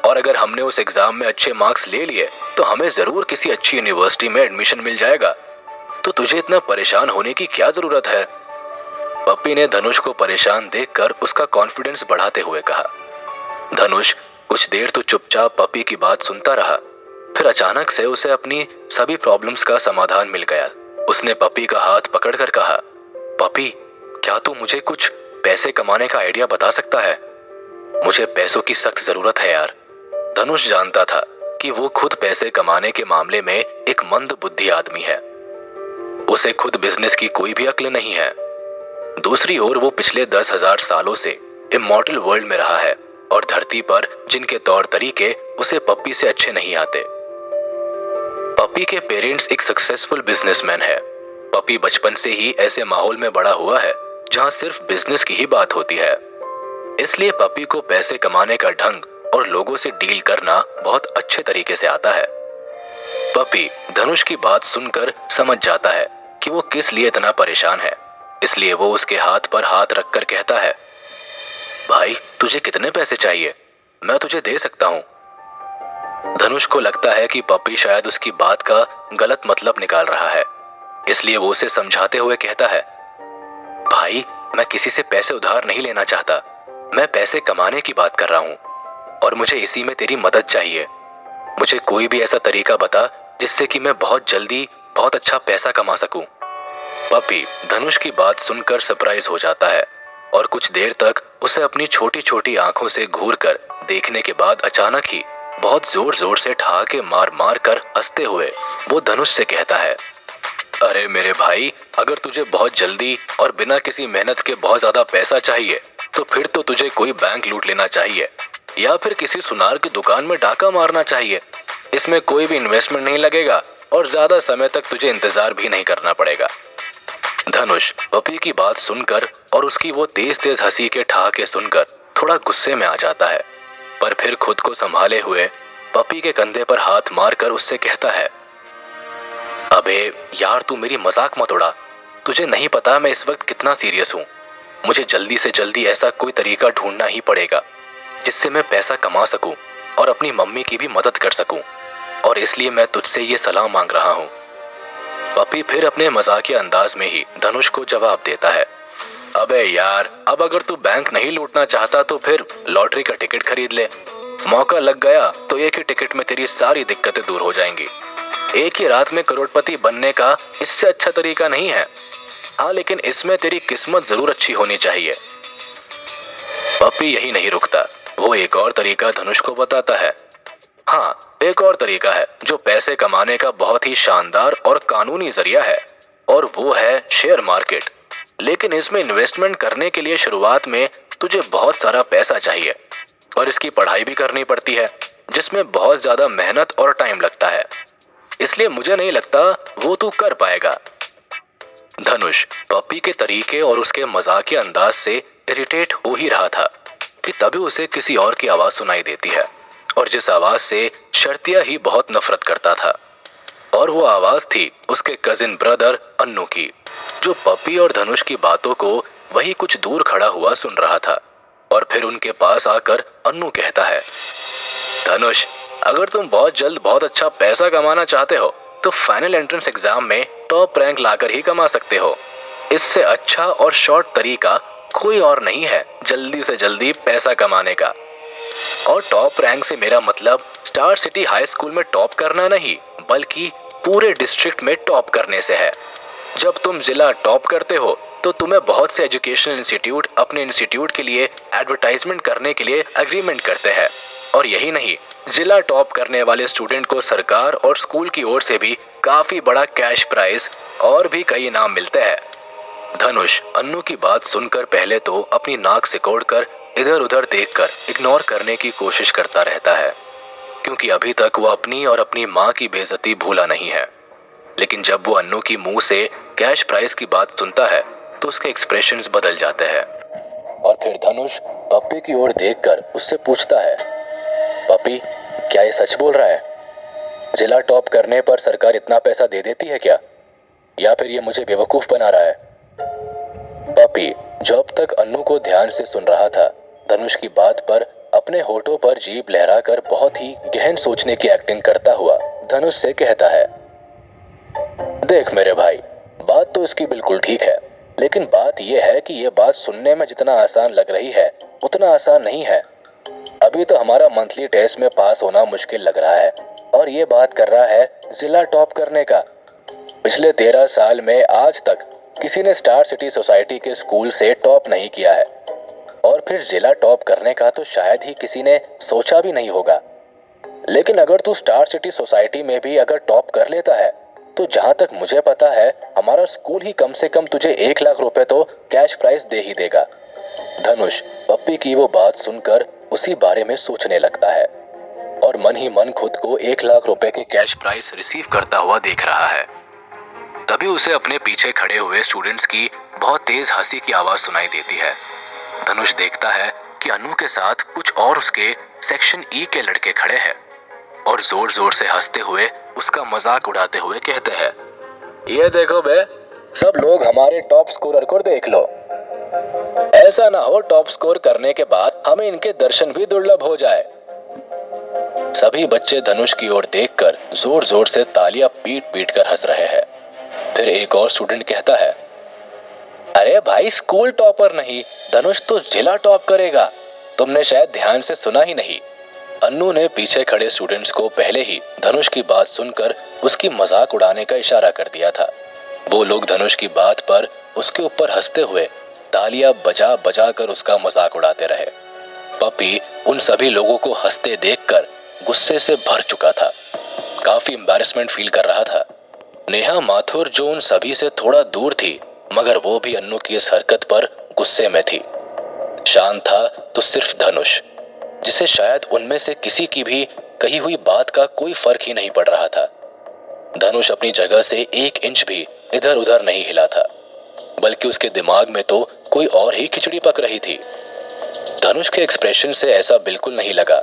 और अगर हमने उस एग्जाम में अच्छे मार्क्स ले लिए तो हमें जरूर किसी अच्छी यूनिवर्सिटी में एडमिशन मिल जाएगा। तो तुझे इतना परेशान होने की क्या जरूरत है? पप्पी ने धनुष को परेशान देखकर उसका कॉन्फिडेंस बढ़ाते हुए कहा। धनुष कुछ देर तो चुपचाप पप्पी की बात सुनता रहा, फिर अचानक से उसे अपनी सभी प्रॉब्लम्स का समाधान मिल गया। उसने पप्पी का हाथ पकड़कर कहा, पप्पी, क्या तू मुझे कुछ पैसे कमाने का आइडिया बता सकता है? मुझे पैसों की सख्त जरूरत है यार। धनुष जानता था कि वो खुद पैसे कमाने के मामले में एक मंद बुद्धि आदमी है। उसे खुद बिजनेस की कोई भी अक्ल नहीं है। दूसरी ओर वो पिछले 10,000 सालों से इमॉर्टल वर्ल्ड में रहा है, और धरती पर जिनके तौर तरीके उसे पप्पी से अच्छे नहीं आते। पप्पी के पेरेंट्स एक सक्सेसफुल बिजनेसमैन है। पप्पी बचपन से ही ऐसे माहौल में बड़ा हुआ है जहां सिर्फ बिजनेस की ही बात होती है। इसलिए पप्पी को पैसे कमाने का ढंग और लोगों से डील करना बहुत अच्छे तरीके से आता है। पप्पी धनुष की बात सुनकर समझ जाता है कि वो किस लिए इतना परेशान है, इसलिए वो उसके हाथ पर हाथ रखकर कहता है, भाई तुझे कितने पैसे चाहिए? मैं तुझे दे सकता हूँ। धनुष को लगता है कि पप्पी शायद उसकी बात का गलत मतलब निकाल रहा है, इसलिए वो उसे समझाते हुए कहता है, भाई मैं किसी से पैसे उधार नहीं लेना चाहता, मैं पैसे कमाने की बात कर रहा हूँ, और मुझे इसी में तेरी मदद चाहिए। मुझे कोई भी ऐसा तरीका बता जिससे कि मैं बहुत जल्दी बहुत अच्छा पैसा कमा सकूं। पप्पी धनुष की बात सुनकर सरप्राइज हो जाता है, और कुछ देर तक उसे अपनी छोटी छोटी आंखों से घूरकर देखने के बाद अचानक ही बहुत जोर जोर से ठहाके मार मार कर हंसते हुए वो धनुष से कहता है, अरे मेरे भाई, अगर तुझे बहुत जल्दी और बिना किसी मेहनत के बहुत ज्यादा पैसा चाहिए तो फिर तो तुझे कोई बैंक लूट लेना चाहिए या फिर किसी सुनार की दुकान में डाका मारना चाहिए। इसमें कोई भी इन्वेस्टमेंट नहीं लगेगा और ज्यादा समय तक तुझे इंतजार भी नहीं करना पड़ेगा। धनुष पपी की बात सुनकर और उसकी वो तेज तेज हंसी के ठहाके सुनकर थोड़ा गुस्से में आ जाता है, पर फिर खुद को संभाले हुए पपी के कंधे पर हाथ मारकर उससे कहता है, अबे यार तू मेरी मजाक मत उड़ा। तुझे नहीं पता मैं इस वक्त कितना सीरियस हूँ। मुझे जल्दी से जल्दी ऐसा कोई तरीका ढूंढना ही पड़ेगा जिससे मैं पैसा कमा सकूं और अपनी मम्मी की भी मदद कर सकूं, और इसलिए मैं तुझसे ये सलाह मांग रहा हूँ। पपी फिर अपने मजाकिया अंदाज में ही धनुष को जवाब देता है, अबे यार अब अगर तू बैंक नहीं लूटना चाहता तो फिर लॉटरी का टिकट खरीद ले। मौका लग गया तो एक ही टिकट में तेरी सारी दिक्कतें दूर हो जाएंगी। एक ही रात में करोड़पति बनने का इससे अच्छा तरीका नहीं है। हाँ, लेकिन इसमें तेरी किस्मत जरूर अच्छी होनी चाहिए। पप्पी यही नहीं रुकता, वो एक और तरीका धनुष को बताता है। हाँ, एक और तरीका है जो पैसे कमाने का बहुत ही शानदार और कानूनी जरिया है, और वो है शेयर मार्केट। लेकिन इसमें इन्वेस्टमेंट करने के लिए शुरुआत में तुझे बहुत सारा पैसा चाहिए और इसकी पढ़ाई भी करनी पड़ती है, जिसमें बहुत ज्यादा मेहनत और टाइम लगता है। इसलिए मुझे नहीं लगता वो तू कर पाएगा। धनुष पप्पी के तरीके और उसके मजाकिया अंदाज से इरिटेट हो ही रहा था कि तभी उसे किसी और की आवाज सुनाई देती है, और जिस आवाज से शर्तिया ही बहुत नफरत करता था। और वो आवाज थी उसके कजिन ब्रदर अन्नू की, जो पप्पी और धनुष की बातों को वही कुछ दूर खड़ा हुआ सुन रहा था। और फिर उनके पास आकर अन्नू कहता है, धनुष अगर तुम बहुत जल्द बहुत अच्छा पैसा कमाना चाहते हो तो फाइनल एंट्रेंस एग्जाम में टॉप रैंक लाकर ही कमा सकते हो। इससे अच्छा और शॉर्ट तरीका कोई और नहीं है जल्दी से जल्दी पैसा कमाने का। और टॉप रैंक से मेरा मतलब स्टार सिटी हाई स्कूल में टॉप करना नहीं, बल्कि पूरे डिस्ट्रिक्ट में टॉप करने से है। जब तुम जिला टॉप करते हो तो तुम्हें बहुत से एजुकेशनल इंस्टीट्यूट अपने इंस्टीट्यूट के लिए एडवर्टाइजमेंट करने के लिए एग्रीमेंट करते हैं। और यही नहीं, जिला टॉप करने वाले स्टूडेंट को सरकार और स्कूल की ओर से भी काफी बड़ा कैश प्राइज और भी कई इनाम मिलते हैं। धनुष अन्नू की बात सुनकर पहले तो अपनी नाक सिकोड़कर इधर उधर देखकर इग्नोर करने की कोशिश करता रहता है, क्योंकि अभी तक वो अपनी और अपनी माँ की बेइज्जती भूला नहीं है। लेकिन जब वो अन्नू की मुंह से कैश प्राइज की बात सुनता है तो उसके एक्सप्रेशंस बदल जाते हैं। और फिर धनुष पप्पी की ओर देखकर उससे पूछता है, पप्पी क्या ये सच बोल रहा है? जिला टॉप करने पर सरकार इतना पैसा दे देती है क्या, या फिर ये मुझे बेवकूफ बना रहा है? पप्पी जो अब तक अन्नू को ध्यान से सुन रहा था, धनुष की बात पर अपने होठों पर जीभ लहराकर बहुत ही गहन सोचने की एक्टिंग करता हुआ धनुष से कहता है, देख मेरे भाई, बात तो इसकी बिल्कुल ठीक है, लेकिन बात यह है कि यह बात सुनने में जितना आसान लग रही है उतना आसान नहीं है। अभी तो हमारा मंथली टेस्ट में पास होना मुश्किल लग रहा है और ये बात कर रहा है जिला टॉप करने का। पिछले 13 साल में आज तक किसी ने स्टार सिटी सोसाइटी के स्कूल से टॉप नहीं किया है, और फिर जिला टॉप करने का तो शायद ही किसी ने सोचा भी नहीं होगा। लेकिन अगर तू स्टार सिटी सोसाइटी में भी अगर टॉप कर लेता है तो जहां तक मुझे पता है हमारा स्कूल ही कम से कम तुझे 1 लाख रुपए तो कैश प्राइज दे ही देगा। धनुष पप्पी की वो बात सुनकर उसी बारे में सोचने लगता है और मन ही मन खुद को 1 लाख रुपए के कैश प्राइज रिसीव करता हुआ देख रहा है। तभी उसे अपने पीछे खड़े हुए स्टूडेंट्स की बहुत तेज हंसी की आवाज सुनाई देती है। धनुष देखता है कि अनु के साथ कुछ और उसके सेक्शन ई के लड़के खड़े हैं और जोर जोर से हंसते हुए उसका मजाक उड़ाते हुए कहते हैं, ये देखो बे, सब लोग हमारे टॉप स्कोरर को देख लो। ऐसा ना हो टॉप स्कोर करने के बाद हमें इनके दर्शन भी दुर्लभ हो जाए। सभी बच्चे धनुष की ओर देखकर जोर जोर से तालियां पीट पीट कर हंस रहे हैं। फिर एक और स्टूडेंट कहता है, अरे भाई स्कूल टॉपर नहीं, धनुष तो जिला टॉप करेगा। तुमने शायद ध्यान से सुना ही नहीं। अन्नू ने पीछे खड़े स्टूडेंट्स को पहले ही धनुष की बात सुनकर उसकी मजाक उड़ाने का इशारा कर दिया था। वो लोग धनुष की बात पर उसके ऊपर हंसते हुए तालियां बजा बजा कर उसका मजाक उड़ाते रहे। पप्पी उन सभी लोगों को हंसते देखकर गुस्से से भर चुका था, काफी एम्बैरेसमेंट फील कर रहा था। नेहा माथुर जो उन सभी से थोड़ा दूर थी, मगर वो भी अन्नू की इस हरकत पर गुस्से में थी। शांत था तो सिर्फ धनुष, जिसे शायद उनमें से किसी की भी कही हुई बात का कोई फर्क ही नहीं पड़ रहा था। धनुष अपनी जगह से 1 इंच भी इधर उधर नहीं हिला था, बल्कि उसके दिमाग में तो कोई और ही खिचड़ी पक रही थी। धनुष के एक्सप्रेशन से ऐसा बिल्कुल नहीं लगा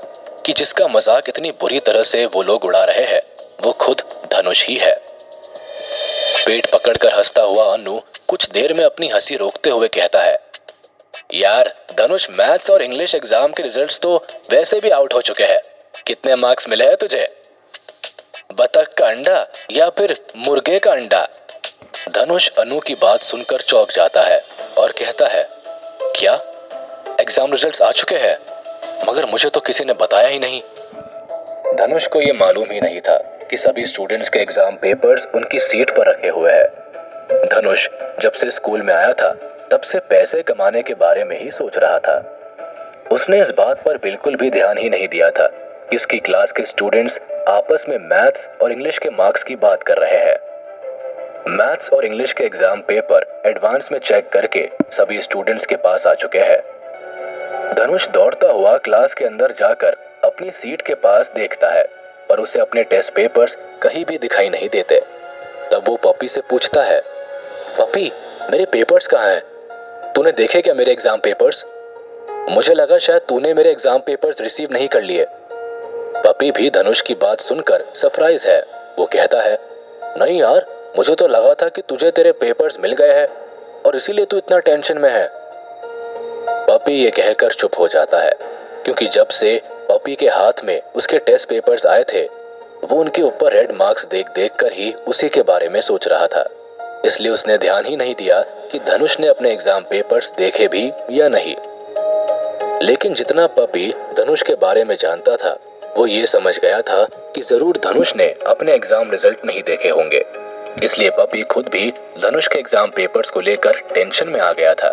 कि जिसका मजाक इतनी बुरी तरह से वो लोग उड़ा रहे हैं वो खुद धनुष ही है। पेट पकड़कर हंसता हुआ अनु कुछ देर में अपनी हंसी रोकते हुए कहता है, यार धनुष, मैथ्स और इंग्लिश एग्जाम के रिजल्ट्स तो वैसे भी आउट हो चुके हैं। कितने मार्क्स मिले हैं तुझे? बतख का अंडा या फिर मुर्गे का अंडा? धनुष अनु की बात सुनकर चौंक जाता है और कहता है, क्या एग्जाम रिजल्ट्स आ चुके हैं? मगर मुझे तो किसी ने बताया ही नहीं। धनुष को यह मालूम ही नहीं था कि सभी स्टूडेंट्स के एग्जाम पेपर्स उनकी सीट पर रखे हुए हैं। धनुष जब से स्कूल में आया था तब से पैसे कमाने के बारे में ही सोच रहा था। उसने इस बात पर बिल्कुल भी ध्यान ही नहीं दिया था कि उसकी क्लास के स्टूडेंट्स आपस में मैथ्स और इंग्लिश के मार्क्स की बात कर रहे हैं। मैथ्स और इंग्लिश के एग्जाम पेपर एडवांस में चेक करके सभी स्टूडेंट्स के पास आ चुके हैं। धनुष दौड़ता हुआ क्लास के अंदर जाकर अपनी सीट के पास देखता है, पर उसे अपने टेस्ट पेपर्स कहीं भी दिखाई नहीं देते। तब वो पपी से पूछता है, पपी, मेरे पेपर्स कहाँ हैं? तूने देखे क्या मेरे एग्जाम पेपर्स? मुझे लगा शायद तूने मेरे एग्जाम पेपर्स रिसीव नहीं कर लिए। पपी भी धनुष की बात सुनकर सरप्राइज है। वो कहता है, नहीं यार, मुझे तो लगा था कि तुझे तेरे पेपर्स मिल गए हैं और इसीलिए तू इतना टेंशन में है। पपी ये कहकर चुप हो जाता है, क्योंकि जब से पपी के हाथ में उसके टेस्ट पेपर्स आए थे वो उनके ऊपर रेड मार्क्स देख देख कर ही उसी के बारे में सोच रहा था। इसलिए उसने ध्यान ही नहीं दिया कि धनुष ने अपने एग्जाम पेपर्स देखे भी या नहीं। लेकिन जितना पपी धनुष के बारे में जानता था वो ये समझ गया था कि जरूर धनुष ने अपने एग्जाम रिजल्ट नहीं देखे होंगे। इसलिए पपी खुद भी धनुष के एग्जाम पेपर्स को लेकर टेंशन में आ गया था।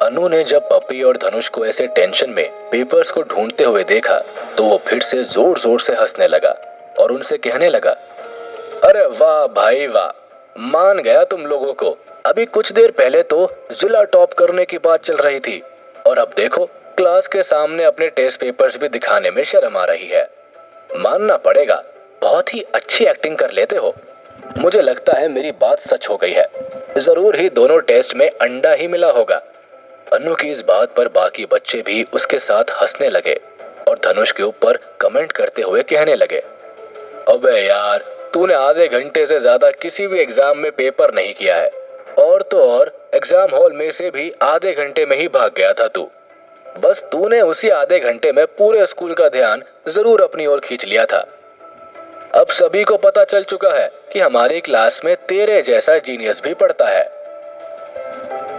अनु ने जब पपी और धनुष को ऐसे टेंशन में पेपर्स को ढूंढते हुए देखा तो वो फिर से जोर जोर से हंसने लगा और उनसे कहने लगा, अरे वाह भाई वाह, मान गया तुम लोगों को। अभी कुछ देर पहले तो जिला टॉप करने की बात चल रही थी और अब देखो क्लास के सामने अपने टेस्ट पेपर्स भी दिखाने में शर्म आ रही है। मानना पड़ेगा, बहुत ही अच्छी एक्टिंग कर लेते हो। मुझे लगता है मेरी बात सच हो गई है, जरूर ही दोनों टेस्ट में अंडा ही मिला होगा। अनु की इस बात पर बाकी बच्चे भी उसके साथ हंसने लगे और धनुष के ऊपर कमेंट करते हुए कहने लगे, अबे यार, तूने आधे घंटे से ज्यादा किसी भी एग्जाम में पेपर नहीं किया है और तो और एग्जाम हॉल में से भी आधे घंटे में ही भाग गया था तू। बस तूने उसी आधे घंटे में पूरे स्कूल का ध्यान जरूर अपनी ओर खींच लिया था। अब सभी को पता चल चुका है कि हमारी क्लास में तेरे जैसा जीनियस भी पढ़ता है।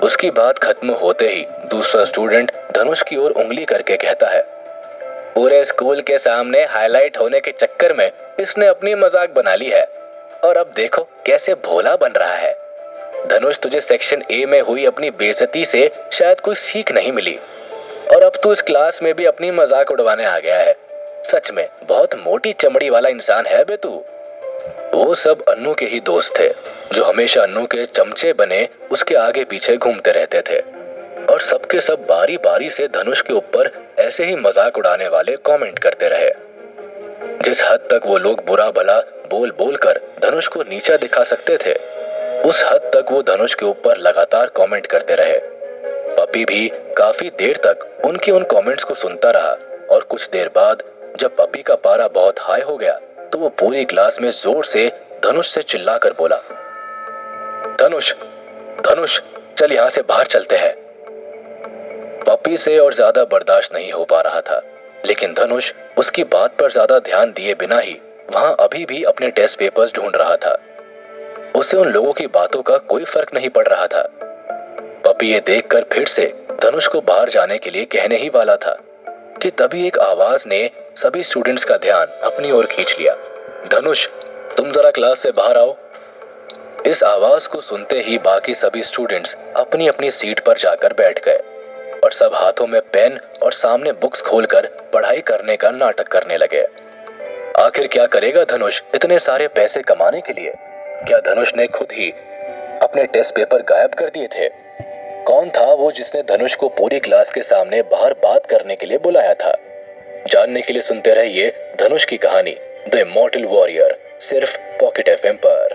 उसकी बात खत्म होते ही दूसरा स्टूडेंट धनुष की ओर उंगली करके कहता है, पूरे स्कूल के सामने हाईलाइट होने के चक्कर में इसने अपनी मजाक बना ली है और अब देखो कैसे भोला बन रहा है। धनुष, तुझे सेक्शन ए में हुई अपनी बेइज्जती से शायद कोई सीख नहीं मिली और अब तू इस क्लास में भी अपनी मजाक उड़वाने आ गया है। सच में बहुत मोटी चमड़ी वाला इंसान है बे तू। वो सब अन्नू के ही दोस्त थे जो हमेशा अन्नू के चमचे बने उसके आगे पीछे घूमते रहते थे और सबके सब बारी बारी से धनुष के ऊपर ऐसे ही मजाक उड़ाने वाले कमेंट करते रहे। जिस हद तक वो लोग बुरा भला बोल बोल कर धनुष को नीचा दिखा सकते थे उस हद तक वो धनुष के ऊपर लगातार कमेंट करते रहे। पपी भी काफी देर तक उनके उन कमेंट्स को सुनता रहा और कुछ देर बाद जब पपी का पारा बहुत हाई हो गया तो वो पूरी क्लास में जोर से धनुष से चिल्लाकर बोला, धनुष, धनुष, चल यहाँ से बाहर चलते हैं। पपी से और ज्यादा बर्दाश्त नहीं हो पा रहा था, लेकिन धनुष उसकी बात पर ज्यादा ध्यान दिए बिना ही वहां अभी भी अपने टेस्ट पेपर्स ढूंढ रहा था। उसे उन लोगों की बातों का कोई फर्क नहीं पड़ रहा था। पपी ये देखकर फिर से धनुष को बाहर जाने के लिए कहने ही वाला था कि तभी एक आवाज ने सभी स्टूडेंट्स का ध्यान अपनी ओर खींच लिया, धनुष, तुम जरा क्लास से बाहर आओ। इस आवाज को सुनते ही बाकी सभी स्टूडेंट्स अपनी अपनी सीट पर जाकर बैठ गए और सब हाथों में पेन और सामने बुक्स खोलकर पढ़ाई करने का नाटक करने लगे। आखिर क्या करेगा धनुष इतने सारे पैसे कमाने के लिए? क्या धनुष ने खुद ही अपने टेस्ट पेपर गायब कर दिए थे? कौन था वो जिसने धनुष को पूरी क्लास के सामने बाहर बात करने के लिए बुलाया था? जानने के लिए सुनते रहिए धनुष की कहानी द इमॉर्टल वॉरियर, सिर्फ पॉकेट एफएम पर।